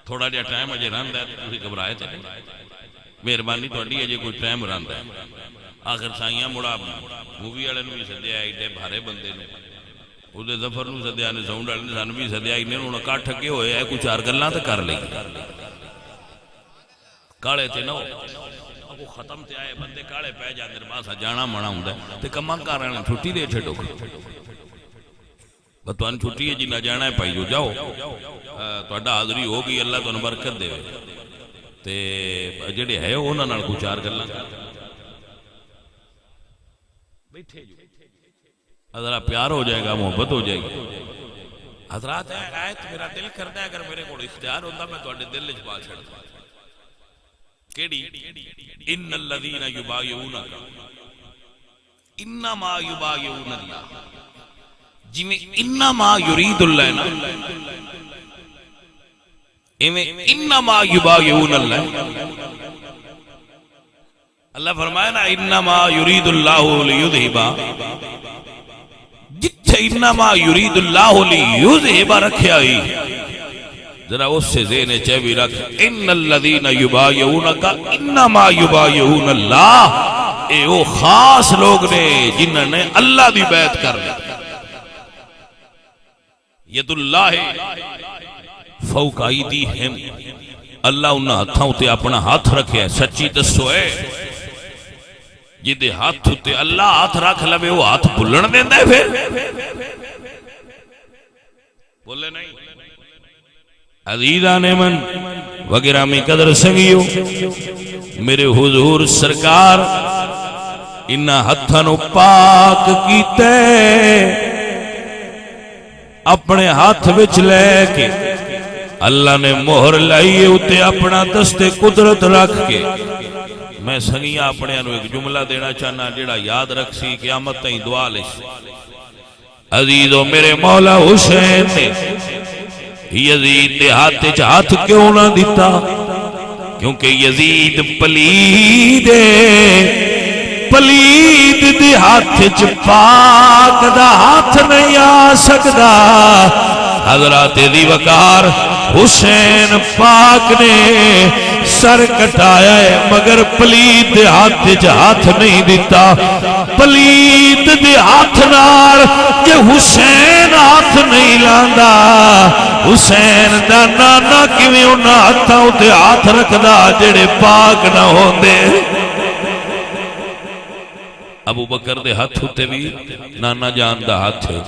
Speaker 1: تھوڑا جہا ٹائم اجے رہندا ہے تسی گھبرائے تے نہیں، مہربانی تہاڈی اجے کوئی ٹائم رہندا ہے۔ آخر سائیاں مڑا مووی والے نوں بھی سدیا ایڈے بھارے بندے نے اودے ظفر نوں سدیا نے ساؤنڈ والے نے سانوں بھی سدیا انہاں نوں اکٹھ کے ہوئے ہے کوئی چار گلاں تے کر لئی کالے تے نہ وہ ختم تے آئے بندے کالے پہ جاندے باسا جانا مانا ہوندا تے کماں کراں نے چھٹی دے چھڈو بتوان چھٹی ہے جی نہ جانا ہے پائی جو جاؤ تہاڈا حاضری ہوگی اللہ تانوں برکت دے تے جڑے ہے انہاں نال کوئی چار گلاں بیٹھے جو حضرات پیار ہو جائے گا محبت ہو جائے گی۔ حضرات آیت میرا دل کرتا ہے اگر میرے کو اختیار ہوتا میں تواڈے دل وچ پا چھڑدا کیڑی ان الذین یبایعونک انما یبایعون اللہ، جویں انما یرید اللہ نا ایویں انما یبایعون اللہ۔ اللہ فرمایا نا انما یرید اللہ لیذھب، جتھے انما یرید اللہ لیذھب رکھیا ہی ذرا اس سے ذہن چہ بھی رکھ ان الذین یبایعونک انما یبایعون اللہ، اے وہ خاص لوگ نے جنہوں نے اللہ دی بیعت کر لی۔ ید اللہ فوق ایدیہم، اللہ انہاں ہتھاں تے اپنا ہاتھ رکھے سچی دسو ہے جدے ہاتھ تے اللہ ہاتھ رکھ لوے وہ ہاتھ بھلن دیندا ہے پھر بولے نہیں۔ عزیزان من وگرامی قدر سنگیو میرے حضور سرکار انہاں ہتھاں پاک کیتے اپنے ہاتھ وچ لے کے اللہ نے مہر لائیے اتے اپنا دست قدرت رکھ کے میں سنگیاں اپنے انو ایک جملہ دینا چاہنا جڑا یاد رکھ سی قیامت تائیں دعا لش۔ عزیزو میرے مولا حسین نے یزید دے ہاتھ کیوں نہ دیتا کیونکہ یزید پلید دے ہاتھ پاک دا ہاتھ نہیں آ سکدا۔ حضرات دی وقار حسین پاک نے سر کٹایا ہے مگر پلید دے ہاتھ نہیں دیتا۔ پلید دے ہاتھ نال کہ حسین ہاتھ نہیں لاندا، حسین دا نانا کیویں انہاں ہتھاں تے ہاتھ رکھدا جڑے پاک نہ ہوندے۔ ابو بکر دے ہاتھ ہوتے بھی نانا جان دا ہاتھ ہے،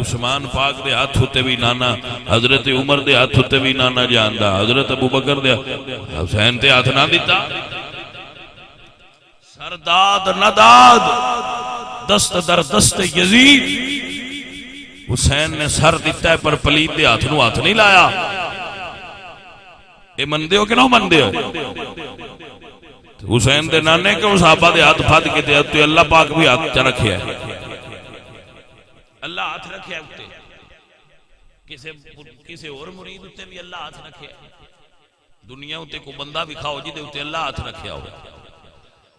Speaker 1: عثمان پاک دے ہاتھ ہوتے بھی نانا، حضرت عمر دے ہاتھ ہوتے بھی نانا جان دا، حضرت ابو بکر دے حسین تے ہاتھ نہ دیتا، سرداد نداد دست در دست یزید، حسین نے سر دیتا ہے پر پلید دے ہاتھ نو ہاتھ نہیں لایا۔ اے مندے ہو کہ نہ مندے ہو؟ حسین دے نانے کے صحابہ دے ہاتھ پھد کے دے تو اللہ پاک بھی ہاتھ چا رکھے ہے، اللہ ہاتھ رکھے ہے اتے کسے اور مرید اتے بھی اللہ ہاتھ رکھے ہے، دنیا اتے کو بندہ بھی کھاؤ جی دے اتے اللہ ہاتھ رکھے ہو،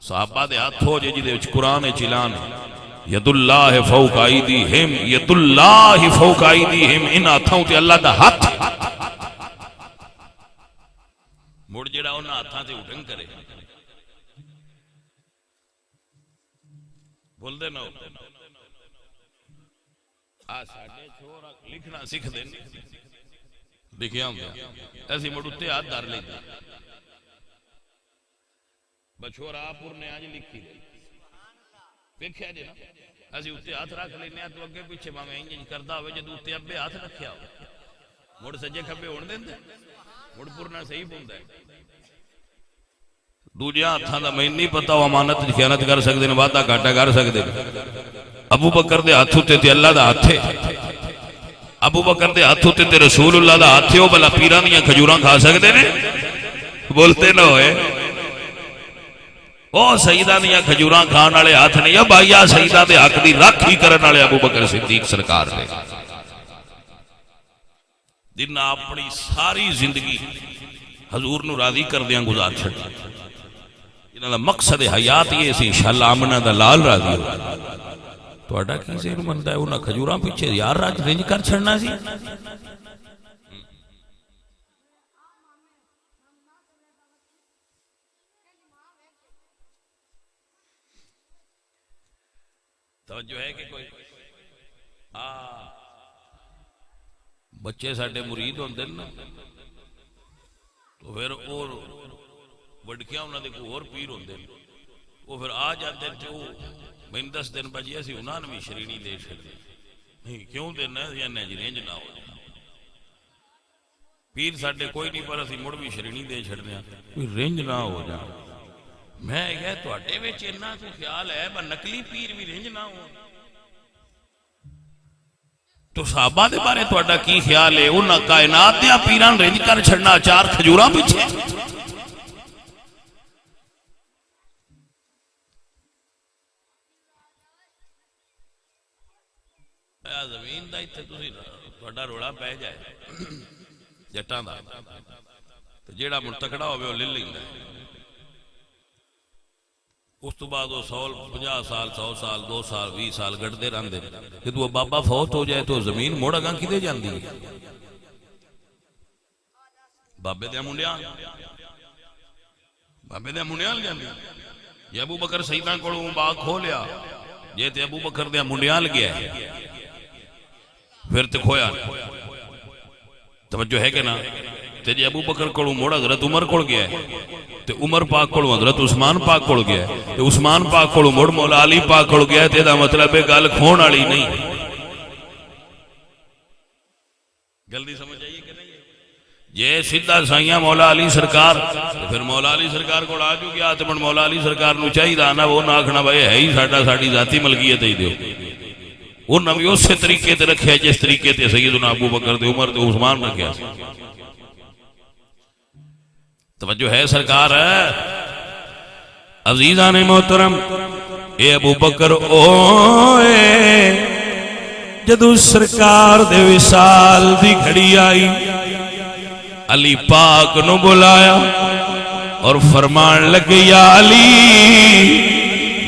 Speaker 1: صحابہ دے ہاتھ ہو جی دے قرآن چلان ید اللہ فوق ایدیہم، ید اللہ فوق ایدیہم، ان ہاتھوں تے اللہ دا ہاتھ مڑ جڑا انہاں ہاتھاں تے اٹھن کرے بول دے نو ساڑھے چھوڑا لکھنا سکھ دیں لکھیا ہوں گیا ایسی مڑتے ہاتھ دار لیں گے بچھوڑا پور نے آج لکھی دے دیکھیا جی نا ایسی اتے ہاتھ رکھ لینے ہیں تو اگے پیچھے ماں انجن کردہ ہوئے جدو اتے ابے ہاتھ رکھیا ہو مڑ سجے کھبے ہون دیں دے مڑ پورنا صحیح بوندہ ہے دوجہ ہاتھاں دا میں نہیں پتا وہ امانت خیانت کر سکتے ہیں وعدہ گھاٹا کر سکتے ہیں ابو بکر دے ہاتھ ہوتے تھے اللہ دا ہاتھ ہے ابو بکر دے ہاتھ ہوتے تھے رسول اللہ دا ہاتھ ہے وہ بلا پیران یا کھجوراں کھا سکتے ہیں بولتے نہ ہوئے او سیدہ نے یا کھجوراں کھان والے ہاتھ نے یا بھائیا سیدہ دے حق دی راکھی کرن والے ابو بکر صدیق سرکار نے جن اپنی ساری زندگی حضور نو راضی کر دیاں گزار چھڑ انہاں دا مقصد حیات یہ سی انشاءاللہ آمنہ دا لال راضی ہو تو اڈا کی ذہن بنتا ہے انہاں کھجوراں پیچھے یار راج رنج کر چھڑنا سی توجہ ہے کہ کوئی بچے ساڑھے مرید ہوندے نا تو پھر اور وڈکیاں انہاں دے کوئی اور پیر ہوندے وہ پھر آ جاندے جو میں 10 دن بجیا سی انہاں نے بھی شرینی دے چھڑے نہیں کیوں دینا یا نہ رینج نہ ہو پیر ساڑھے کوئی نہیں پر اسی مڑ بھی شرینی دے چھڑنے کوئی رینج نہ ہو جا میں کہا تو اٹھے وے چیننا تو خیال ہے با نکلی پیر بھی رینج نہ ہو تو صحابہ دے بارے تو اٹھا کی خیال ہے انہاں کائنات دیا پیران رینج کر چھڑنا چار کھجوراں پیچھے زمین دا اتھے توڑا روڑا پہ جائے جٹاں دا تو جیڑا مرتکڑا ہوئے وہ لے لیں گا اس تو بعد وہ 50 سال 100 سال 2 سال 20 سال گھٹ دے رہن دے کہ وہ بابا فوت ہو جائے تو زمین موڑا گاں کی دے جان دی بابے دیا منڈیاں جان دی یہ ابو بکر سیدان کو باغ کھو لیا یہ تے ابو بکر دیا منڈیاں گیا ہے پھر تے کھویا توجہ ہے کہ نا تے جی ابو بکر کو موڑا حضرت عمر کو گیا ہے تے عمر پاک کو حضرت عثمان پاک کو گیا ہے تے عثمان پاک کو موڑ مولا علی پاک کو گیا ہے تے دا مطلب ہے گل کھون والی نہیں جلدی سمجھ آئیے کہ نہیں یہ سیدھا سائیاں مولا علی سرکار پھر مولا علی سرکار کو آ جو گیا تے مولا علی سرکار نو چاہیے آنا وہ نہ آکھنا بھائی ہے ہی ساڈی ذاتی ملکیت ہی دیو انہوں نے اسی طریقے تے رکھے جس طریقے تے سیدنا ابو بکر تے عمر تے عثمان رکھے توجہ ہے سرکار ہے عزیزان محترم اے ابو بکر اوئے جدو سرکار دے وصال دی گھڑی آئی علی پاک نو بلایا اور فرمان لگے یا علی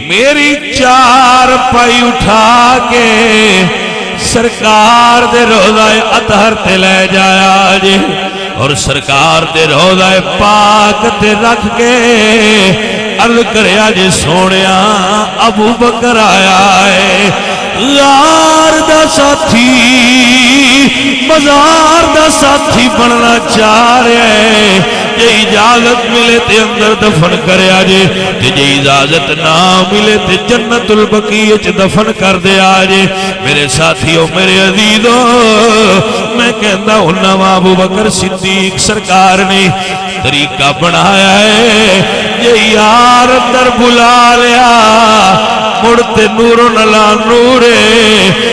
Speaker 1: میری 4 پائی اٹھا کے سرکار دے روضہ اطہر تے لے جایا جی اور سرکار دے روضہ پاک تے رکھ کے عرض کریا جی سونیا ابو بکر آیا ہے غار دا ساتھی مزار دا ساتھی بننا چاہ رہے ہیں، جے اجازت ملے تے اندر دفن کریا جے، تے جے اجازت نہ ملے تے جنت البقیع وچ دفن کر دے آجے۔ میرے ساتھیوں، میرے عزیزوں، میں کہندا ہوں ابو بکر صدیق سرکار نے طریقہ بنایا ہے، جے یار اندر بلا لیا مڑتے نور نلا نورے،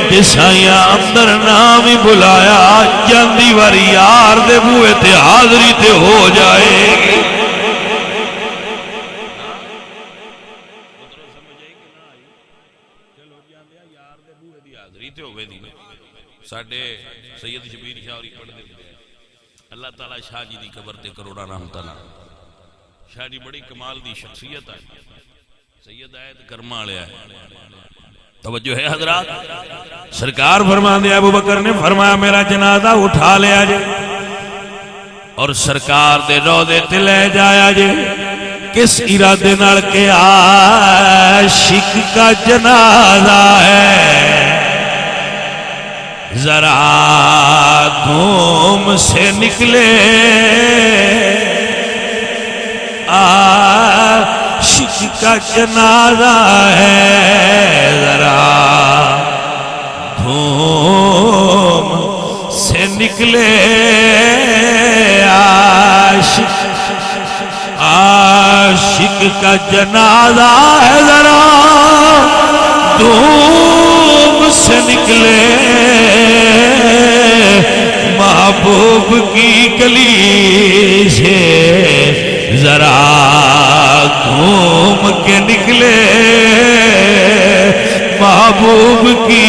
Speaker 1: جے سائیاں اندر نام ہی بلایا جاندی واری یار دے بوئے تے حاضری تے ہو جائے گی۔ ساڑھے سید شبیر شاوری پڑھ دے اللہ تعالیٰ شاہ جی دی قبر تے کروڑا رحمتہ نہ، شاہ جی بڑی کمال دی شخصیت ہے، سید آیت کرما لیا ہے۔ توجہ ہے حضرات، سرکار فرما دیا ابو بکر نے فرمایا میرا جنازہ اٹھا لیا جے اور سرکار دے روضے تے لے جایا جے۔ کس ارادے نال کے عاشق کا جنازہ ہے، ذرا دھوم سے نکلے عاشق کا جنازہ ہے، ذرا دھوم سے نکلے عاشق کا جنازہ ہے، ذرا دھوم سے نکلے محبوب کی گلی سے، ذرا گھوم کے نکلے محبوب کی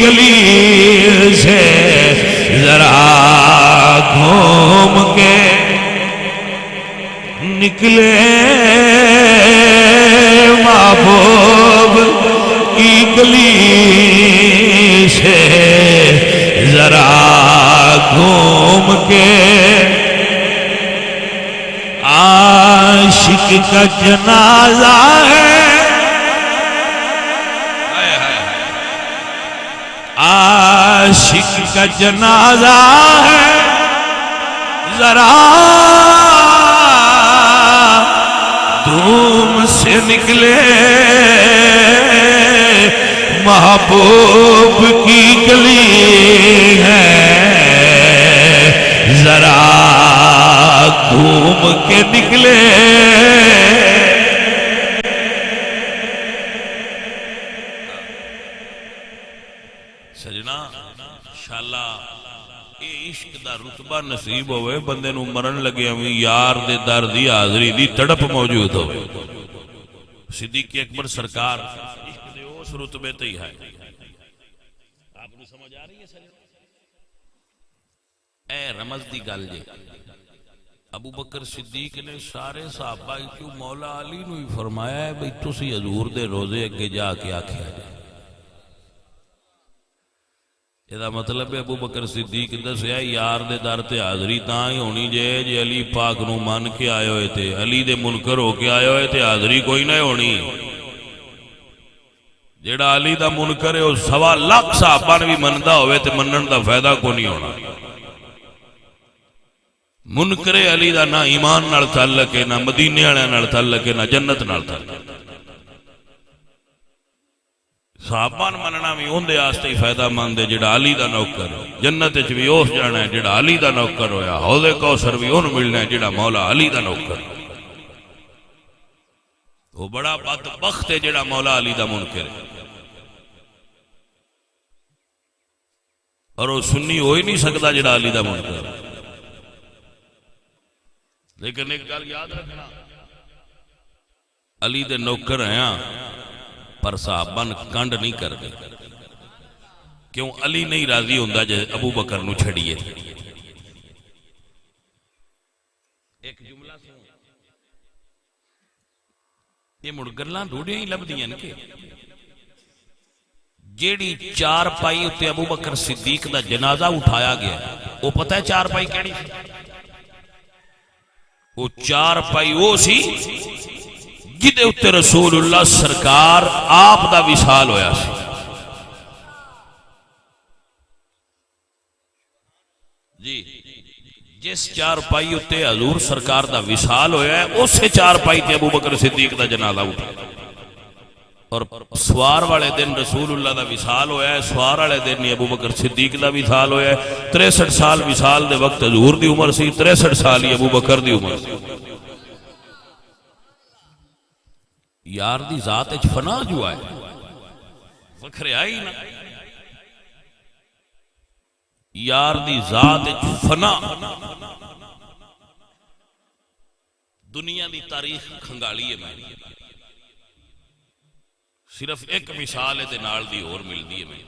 Speaker 1: گلی سے، ذرا گھوم کے نکلے محبوب کی گلی سے، ذرا گھوم کے عاشق کا جنازہ ہے، عاشق کا جنازہ ہے، ذرا دھوم سے نکلے محبوب کی گلی ہے، ذرا گھوم کے نکلے۔ سجنا انشاءاللہ اے عشق دا رتبہ نصیب ہوئے، بندے نو مرن لگے ہمیں یار دے در دی حاضری دی تڑپ موجود ہوئے۔ صدیق اکبر سرکار عشق دے اس رتبے تے ہی ہے۔ آپ کو سمجھ آ رہی ہے سجنا؟ اے رمز دی گل جے، ابو بکر صدیق نے سارے صحابہ کیوں مولا علی نو ہی فرمایا ہے بھئی تسی حضور دے روزے اگے جا کے آکھیا جائے۔ یہ مطلب ہے ابو بکر صدیق دسیا یار دے در تے حاضری تاں ہی ہونی جے جے علی پاک نو مان کے آئے ہوئے تھے، علی دے منکر ہو کے آئے ہوئے تھے، حاضری کوئی نہ ہونی۔ جیڑا علی دا منکر ہے وہ 1.25 لاکھ صحابہ نے بھی مندا ہوئے تے منن دا فائدہ کو نہیں ہونا۔ منکر علی دا نہ ایمان نال تعلق ہے، نہ مدینے والے نال تعلق ہے، نہ جنت نال تعلق ہے۔ صحابہ مننا بھی اون دے آستے ہی فائدہ مند ہے جڑا علی دا نوکر ہے، جنت وچ بھی اس جانا ہے جڑا علی دا نوکر ہویا، حوض کوثر بھی اون ملنا ہے جڑا مولا علی دا نوکر ہے۔ وہ بڑا بدبخت ہے جڑا مولا علی دا منکر ہے، اور وہ سنی ہو ہی نہیں سکتا جڑا علی دا منکر ہے۔ لیکن ایک گل یاد رکھنا، علی دے نوکر ہیں پر صحابہ کنڈ نہیں کر دے، کیوں علی نہیں راضی ہوندا جے ابو بکر نو چھڑیے۔ ایک جملہ سنو، یہ مڑ گلاں ڈھوڑیاں ہی لبدیاں کہ جیڑی 4 پائی اتے ابو بکر صدیق دا جنازہ اٹھایا گیا، وہ پتہ ہے 4 پائی کیڑی؟ وہ 4 پائی وہ سی جدے اتے رسول اللہ سرکار آپ دا وصال ہویا سی۔ جی جس چارپائی اتے حضور سرکار دا وصال ہویا ہے اسے چارپائی تے ابو بکر صدیق دا جنازہ اٹھا، اور سوار والے دن رسول اللہ دا وصال ہویا ہے، سوار والے دن ابو بکر صدیق دا وصال ہویا ہے۔ 63 سال وصال دے وقت حضور دی عمر سی، 63 سال ہی ابو بکر دی عمر سی۔ یار دی ذات اچ فنا جو آئے وکھرے آئی نا، یار دی ذات اچ فنا دنیا دی تاریخ کھنگالی ہے۔ میں صرف ایک مثال ہے دے نال دی اور مل دی ہے۔ میں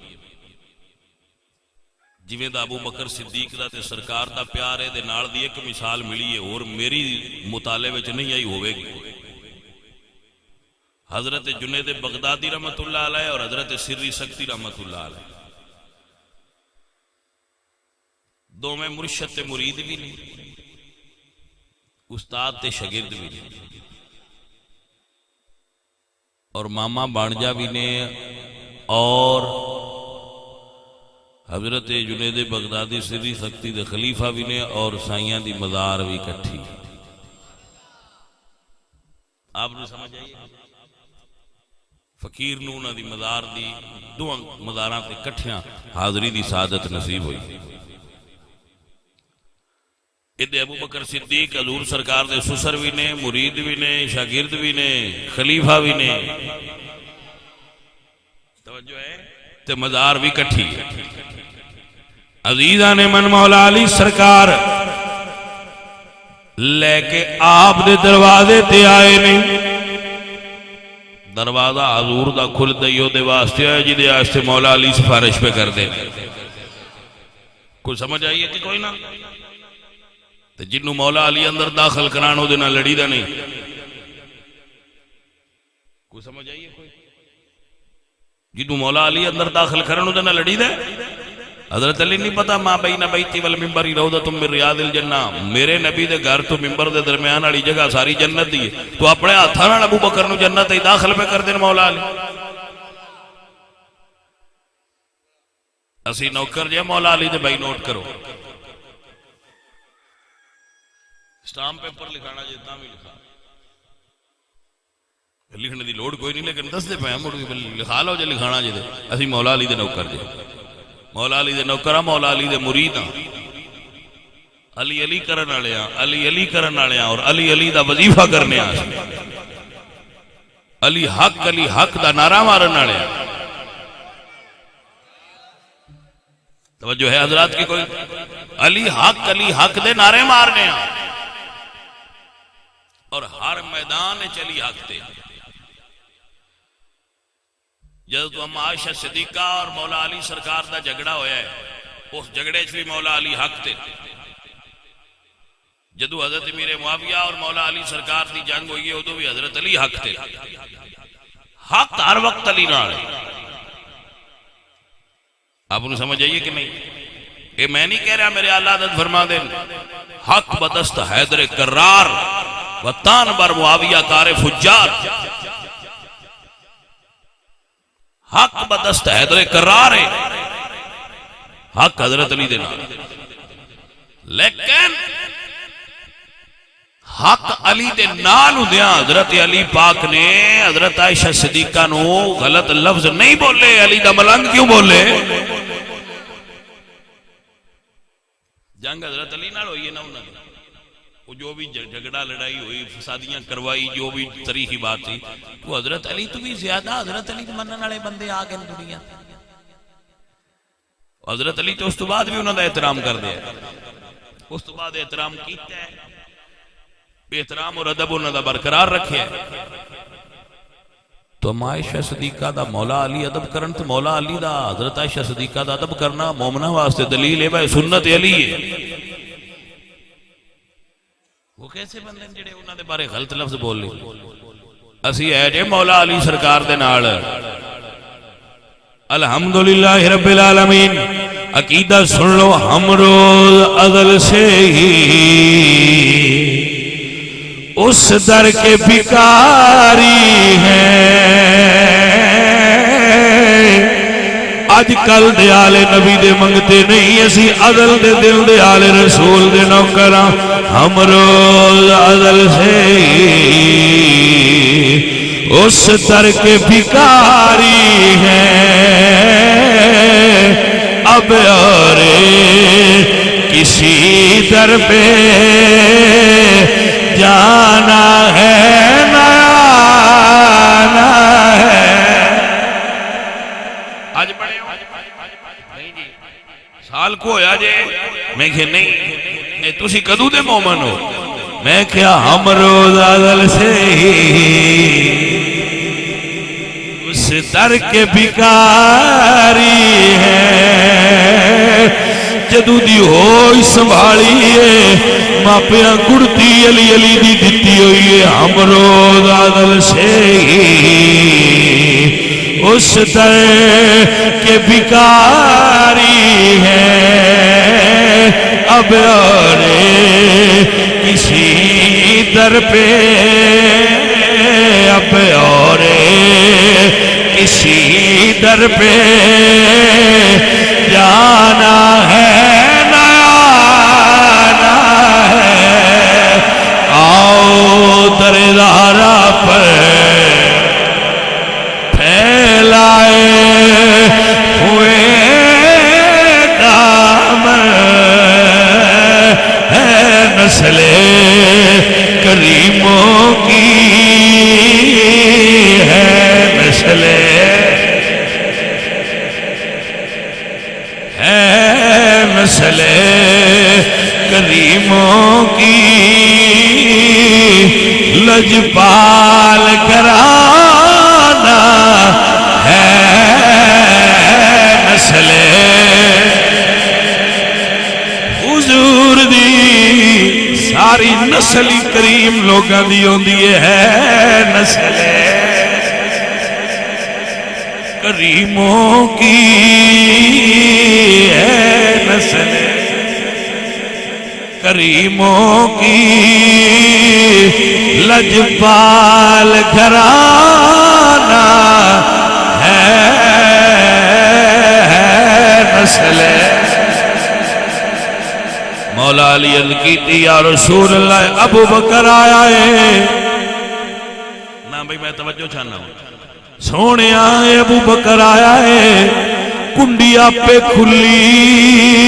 Speaker 1: جویں دا ابو بکر صدیق دا تے سرکار دا پیار ہے دے نال دی ایک مثال ملی ہے اور میری مطالعے وچ نہیں آئی ہوئے گی۔ حضرت جنید بغدادی رحمت اللہ علیہ اور حضرت سری سکتی رحمت اللہ علیہ، دو میں مرشد تے مرید بھی نہیں، استاد تے شاگرد بھی نہیں، اور ماما بانجا بھی نے، اور حضرت جنید بغدادی سری سکتی دے خلیفہ بھی نے، اور سائیاں دی مزار بھی کٹھی۔ آپ نے سمجھ آئی؟ فقیر نونا دی مزار دی دو مزاراں تے کٹھیاں حاضری دی سعادت نصیب ہوئی۔ ادھے ابو بکر صدیق حضور سرکار دے سسر بھی نے، مرید بھی نے، شاگرد بھی نے، خلیفہ بھی نے، توجہ ہے تے مزار بھی کٹھی ہے۔ عزیزاں نے من مولا علی سرکار لے کے آپ دے دروازے تے آئے نے، دروازہ حضور دا کھل دیو دے واسطے آئے جی دے آستے مولا علی سفارش پہ کر دے۔ کوئی سمجھ آئیے کہ کوئی نہ جنہوں مولا علی اندر داخل کرانو دینا لڑی دا نہیں۔ کوئی سمجھ آئیے کوئی جنہوں مولا علی اندر داخل کرانو دینا لڑی دا۔ حضرت علی نہیں پتا ماں بین بیتی والمنبری روضۃ من ریاض الجنہ، میرے نبی دے گھر تو منبر دے درمیان والی جگہ ساری جنت دی ہے، تو اپنے ہاتھاں نال ابو بکر نو جنت ہی داخل پہ کر دین مولا علی۔ اسی نوکر جے مولا علی دے بھائی نوٹ کرو، اسٹامپ پیپر لکھانا جتنا بھی لکھا لکھنے دی لوڑ کوئی نہیں، لیکن دس دے پہ مڑ لکھا لو جے لکھانا جے دے اسی مولا علی دے نوکر جے، مولا علی دے نوکر، مولا علی دے مرید ہاں، علی علی کرن والے ہاں، علی علی کرن والے ہاں، اور علی علی دا وظیفہ کرنے ہاں، علی حق دا نعرہ مارن والے ہاں۔ توجہ ہے حضرات کی کوئی؟ علی حق دے نعرے مارنے ہاں، اور ہر میدان چلی حق دے۔ جب تو ہم عائشہ صدیقہ اور مولا علی سرکار دا جھگڑا ہویا ہے، اس جھگڑے چ بھی مولا علی حق تے۔ جدو حضرت امیر معاویہ اور مولا علی سرکار دی جنگ ہوئی ہے ادو بھی حضرت علی حق تے، حق ہر وقت علی نال۔ آپ انہوں سمجھ آئیے کہ نہیں؟ یہ میں نہیں کہہ رہا، میرے اعلیٰ حضرت فرما دیں حق بدست حیدر کرار و تان بر معاویہ کار فجار، حق بدست حیدر کرار ہے، حق حضرت علی دینا، لیکن حق علی دے نال ہوندیاں حضرت علی پاک نے حضرت عائشہ صدیقہ نو غلط لفظ نہیں بولے۔ علی دا ملنگ کیوں بولے؟ جنگ حضرت علی نال ہوئی ہے نا، انہوں نے وہ جو بھی جھگڑا لڑائی ہوئی، فسادیاں کروائی، جو بھی تاریخی بات تھی، تو حضرت علی تو بھی زیادہ حضرت علی منن والے بندے آ گئے دنیا۔ حضرت علی تو اس تو بعد بھی انہوں نے احترام کر دیا، اس تو بعد احترام کیتا ہے، احترام اور ادب انہوں نے برقرار رکھے ہے۔ تو عائشہ صدیقہ دا مولا علی ادب کرن تو مولا علی دا حضرت عائشہ صدیقہ دا ادب کرنا مومنہ واسطے دلیل ہے بھائی سنت علی ہے۔ وہ کیسے بندے جڑے انہوں نے بارے غلط لفظ بول لے؟ اسی ہے جے مولا علی سرکار دے نال الحمدللہ رب العالمین۔ عقیدہ سن لو، ہم روز ازل سے ہی اس در کے بھکاری ہیں،
Speaker 2: اج کل دے آلے نبی دے منگتے نہیں اسی عدل دے دل دے آلے رسول دے نوکراں ہم روز عدل سے اس در کے بھکاری ہیں اب اور کسی در پہ جانا ہے نہ آنا ہے
Speaker 1: آج بڑے ہو نہیں جی سال کو ہویا جے میں کہ نہیں تسی کدو دے مومن ہو
Speaker 2: میں کیا ہم روز عدل سے اس در کے بھکاری ہیں جدو دی ہوئی سنبھالیے ماپیاں گڑتی علی علی دی دیتی ہوئی ہے ہم روز عدل سے اس در کے بھکاری ہیں اب اور کسی در پہ اب اور کسی در پہ جانا ہے نہ آنا ہے آؤ در زہرا پر پھیلائے ہوئے دامن ہے نسل کریموں کی ہے نسل نسل کریموں کی لجپال گھرانہ ہے نسل حضور دی ساری نسل کریم لوگاں دی ہوندی ہے نسل کریموں کی ہے نسل کریموں کی لجپال گھرانہ ہے نسل مولا علی عرض کیتی یا رسول اللہ ابو بکر آیا ہے
Speaker 1: نا بھئی میں توجہ چاہنا ہوں
Speaker 2: سونے آئے ابو بکر آیا ہے کنڈی آپ پہ کھلی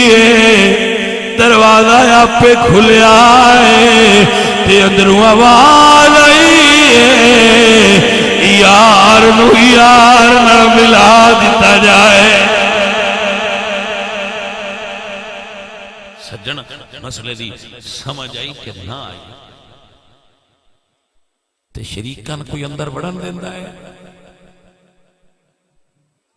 Speaker 2: ہے دروازہ آپ پہ کھلیا ہے تے اندروں آواز آئی ہے یار نو یار نہ ملا دیتا جائے
Speaker 1: سجن مسئلے دی سمجھ آئی کہ نہ آئی
Speaker 2: تے شریکان کوئی اندر بڑھن دیندہ ہے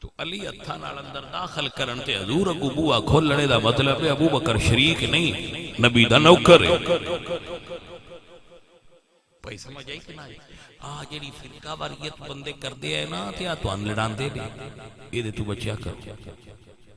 Speaker 1: تو علی اتھا نال اندر داخل کرن تے حضور اگو بوا کھول لڑے دا مطلب ہے ابو بکر شریک نہیں نبی دا نوکر ہے پائی سمجھ آئی کہ نہ آئی جیڑی فرقہ واریت بندے کر دے ہے نا تے تو ان لڑان دے دے یہ دے تو بچیا کر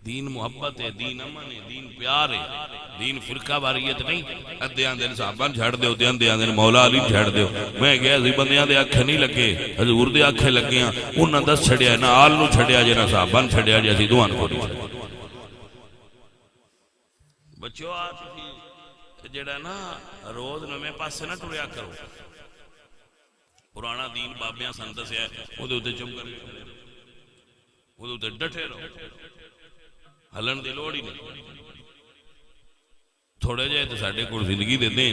Speaker 1: دین محبت ہے دین امن ہے دین پیار ہے دین فرقہ واریت نہیں ادیاں دن صحابان جھڑ دے دیاں دن مولا علی جھڑ دے میں گیا سی بندیاں دے آنکھیں نہیں لگے حضور دے آنکھیں لگے ہیں انہاں دس چھڑیا ہے نہ آل نو چھڑیا جے نہ صحابان چھڑیا جے سی دوان کو نہیں بچوں آپ جڑا نا روز نمیں پاس سے نہ ٹریا کرو پرانا دین بابیاں سندس ہے وہ دے ہوتے چم کر وہ دے ہوتے ڈٹے رہو ہلن دے لوڑی نہیں تھوڑے جائے تو ساڑھے کو زندگی دے دیں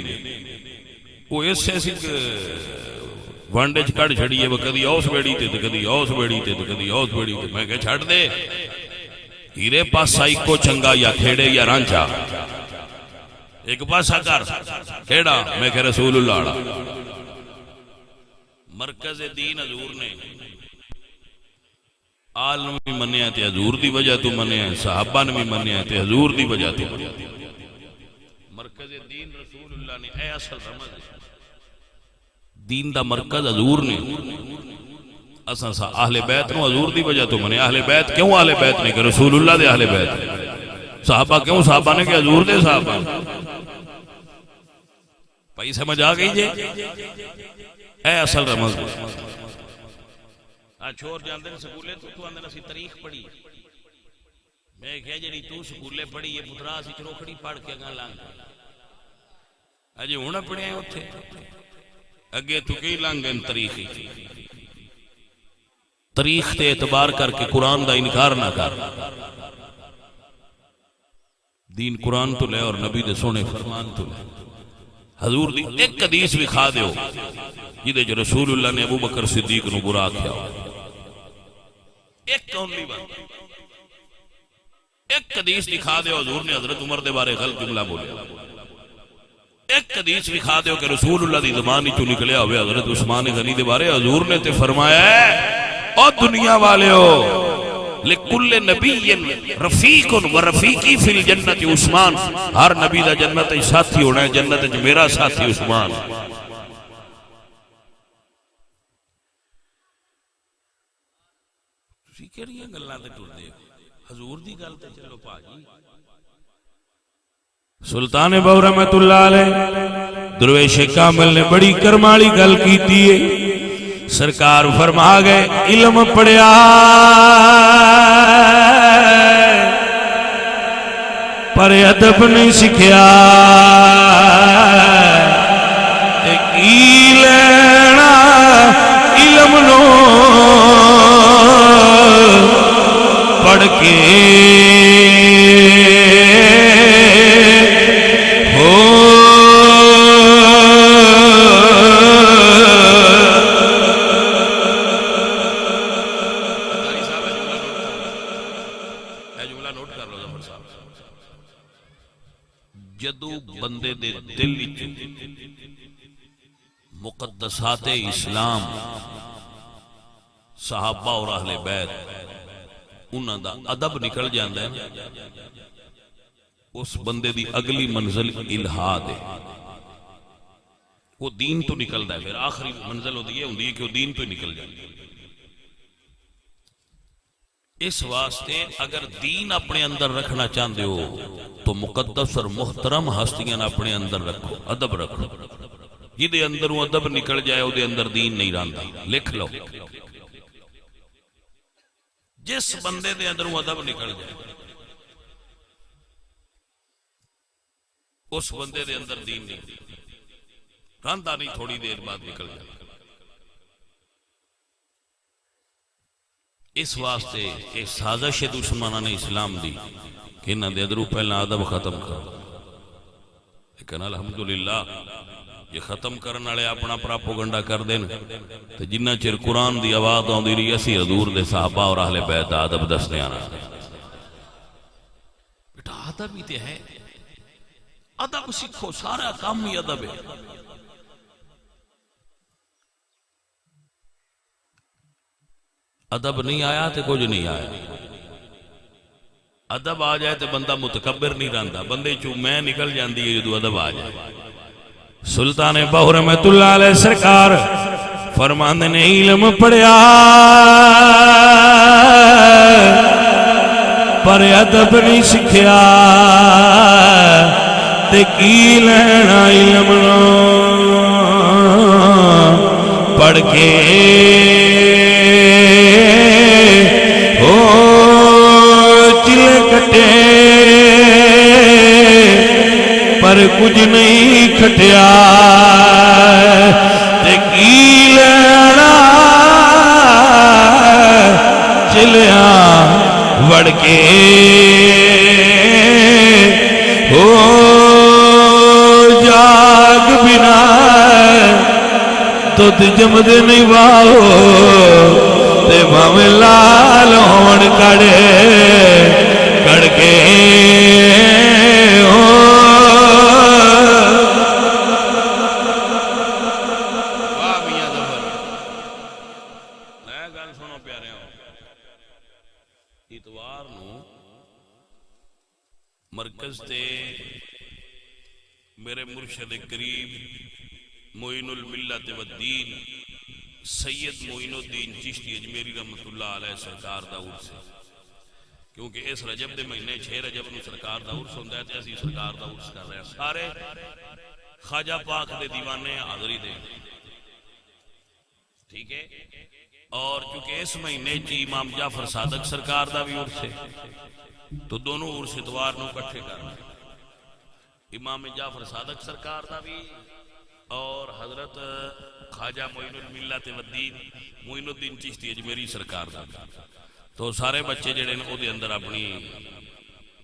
Speaker 1: وہ اس ایسی وانڈیج کڑ چھڑیے وہ کدی اوس بیڑی تے کدی اوس بیڑی تے کدی اوس بیڑی تے میں کہ چھڑ دے ہیرے پاس سائی کو چنگا یا کھیڑے یا رانچا ایک پاسا کر کھیڑا میں کہ رسول اللہ مرکز دین حضور نے عالم بھی منیا تے حضور دی وجہ تو منیا صحابہ نے بھی منیا تے حضور دی وجہ تو مرکز دین رسول اللہ نے اے اصل رمض دین دا مرکز حضور نے اساں سا اہل بیت نو حضور دی وجہ تو منیا اہل بیت کیوں اہل بیت نے کہ رسول اللہ دے اہل بیت صحابہ کیوں صحابہ نے کہ حضور دے صحابہ پائی سمجھ آ گئی جے اے اصل رمض چھوڑ جاندے نے سکولے تو اندر اسی تاریخ پڑھی میں کہا جڑی تو سکولے پڑھی یہ پترا سی چروکھڑی پڑھ کے اگاں لنگ اجے ہن پڑھیا اوتھے اگے تو کی لنگن تاریخی تاریخ تے اعتبار کر کے قرآن دا انکار نہ کر دین قرآن تو لے اور نبی دے سونے فرمان تو لے حضور دی ایک حدیث بھی کھا دیو جدے جو رسول اللہ نے ابو بکر صدیق نو برا کیا ایک اونلی بات ایک حدیث دکھا دیو حضور نے حضرت عمر دے بارے غلط جملہ بولے ایک حدیث دکھا دیو کہ رسول اللہ دی زبان چوں نکلیا ہوئے حضرت عثمان غنی دے بارے حضور نے تے فرمایا ہے او دنیا والے ہو لکل نبی رفیق و رفیقی فی الجنت عثمان ہر نبی دا جنت ساتھی ہونا ہے جنت میرا ساتھی عثمان تسی کیڑیاں گلاں تے ٹر دے حضور دی گل تے چلو پاجی
Speaker 2: سلطان بہو رحمت اللہ علیہ درویش کامل نے بڑی کرمالی گل کیتی ہے سرکار فرما گئے علم پڑھیا پر ادب نہیں سکھیا کی لینا علم نو پڑھ کے
Speaker 1: بندے دے دل مقدسات اسلام صحابہ اور اہل بیت انہاں دا ادب نکل جاندا ہے اس بندے دی اگلی منزل الہاد ہے وہ دین تو نکلدا ہے پھر آخری منزل ہوندی ہے کہ وہ دین تو نکل جائے اس واسطے اگر دین اپنے اندر رکھنا چاہتے ہو تو مقدس اور محترم ہستیاں اپنے اندر رکھو ادب رکھو جدے اندر وہ ادب نکل جائے وہ اندر دین نہیں رہندا لکھ لو جس بندے دے اندر وہ ادب نکل جائے اس بندے دے اندر دین نہیں رہندا نہیں تھوڑی دیر بعد نکل جائے اس واسطے ایک سازش ہے دشمنان اسلام دی کہ انہاں دے ادرو پہلا ادب ختم کرو لیکن الحمدللہ یہ ختم کرنے والے اپنا پراپوگنڈا کر دین تو جنہ چر قرآن دی آواز آندی رہی اسی حضور دے صحابہ اور اہل بیت ادب دستے آنا بیٹا ادب ہی تے ہے ادب سیکھو سارا کام ہی ادب ہے ادب نہیں آیا تو کچھ نہیں آیا ادب آ جائے تو بندہ متکبر نہیں رہندا بندے چوں میں نکل جاندی ہے جدو ادب آ جائے
Speaker 2: سلطان بہو رحمت اللہ علیہ سرکار فرماندے نے علم پڑھیا پر ادب نہیں سکھیا تے کی لینا علم نو پڑھ کے پر کچھ نہیں کھٹیا تے کی لینا چلیا وڑ کے ہو جاگ بنا تو جمد نہیں واہو تے بھاویں لال ہون کڑے کڑ کے
Speaker 1: مرکز تے میرے مرشد قریب معین الملت والدین سید معین الدین چشتی اجمیری رحمت اللہ علیہ سرکار دا عرس ہے کیونکہ اس رجب دے مہینے 6 رجب نو سرکار دا عرس ہوندا ہے تے اسی سرکار دا عرس کر رہے ہیں سارے خواجہ پاک دے دیوانے حاضری دے ٹھیک ہے اور چونکہ اس مہینے چی امام جعفر صادق سرکار دا بھی عرس ہے تو دونوں عرس اتوار نو کٹھے کرنا، امام جعفر صادق سرکار دا بھی اور حضرت خواجہ معین الملت والدین معین الدین چشتی اجمیری سرکار دا بھی۔ تو سارے بچے جڑے نے او دے اندر اپنی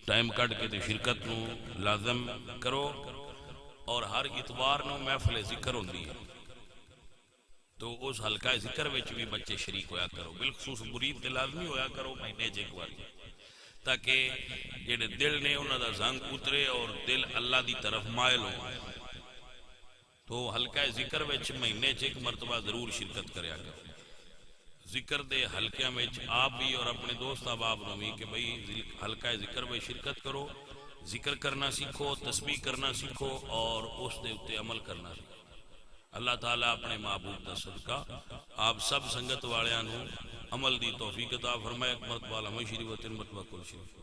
Speaker 1: ٹائم کٹ کے تے شرکت نو لازم کرو، اور ہر اتوار نو محفل ذکر ہوندی ہے، تو اس حلقہ ذکر وچ بھی بچے شریک ہویا کرو، بالخصوص مرید تے لازمی ہویا کرو مہینے چ ایک باری، تاکہ جڑے دل نے انہاں دا زنگ اترے اور دل اللہ دی طرف مائل ہو۔ تو حلقہ ذکر وچ مہینے چ ایک مرتبہ ضرور شرکت کریا کرو، ذکر دے حلقے میں آپ بھی اور اپنے دوست احباب نو بھی کہ بھئی حلقہ ذکر میں شرکت کرو، ذکر کرنا سیکھو، تسبیح کرنا سیکھو اور اس دے اتے عمل کرنا سیکھو۔ اللہ تعالیٰ اپنے محبوب دا صدقہ آپ سب سنگت والیاں نو عمل دی توفیق عطا فرمائے۔ ایک مرتبہ علامہ شریف و تین مرتبہ کل شریف۔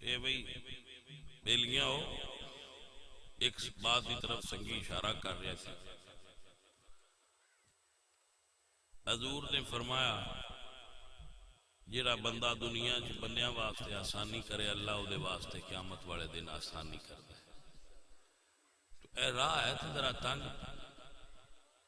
Speaker 1: اے بھئی بیلیاں ہو، ایک بات کی طرف سنگی اشارہ کر رہے تھے۔ حضور نے فرمایا جڑا بندہ دنیا چ بندیاں واسطے آسانی کرے، اللہ او دے واسطے قیامت والے دن آسانی کرتا ہے۔ تو اے راہ ہے تو ذرا تنگ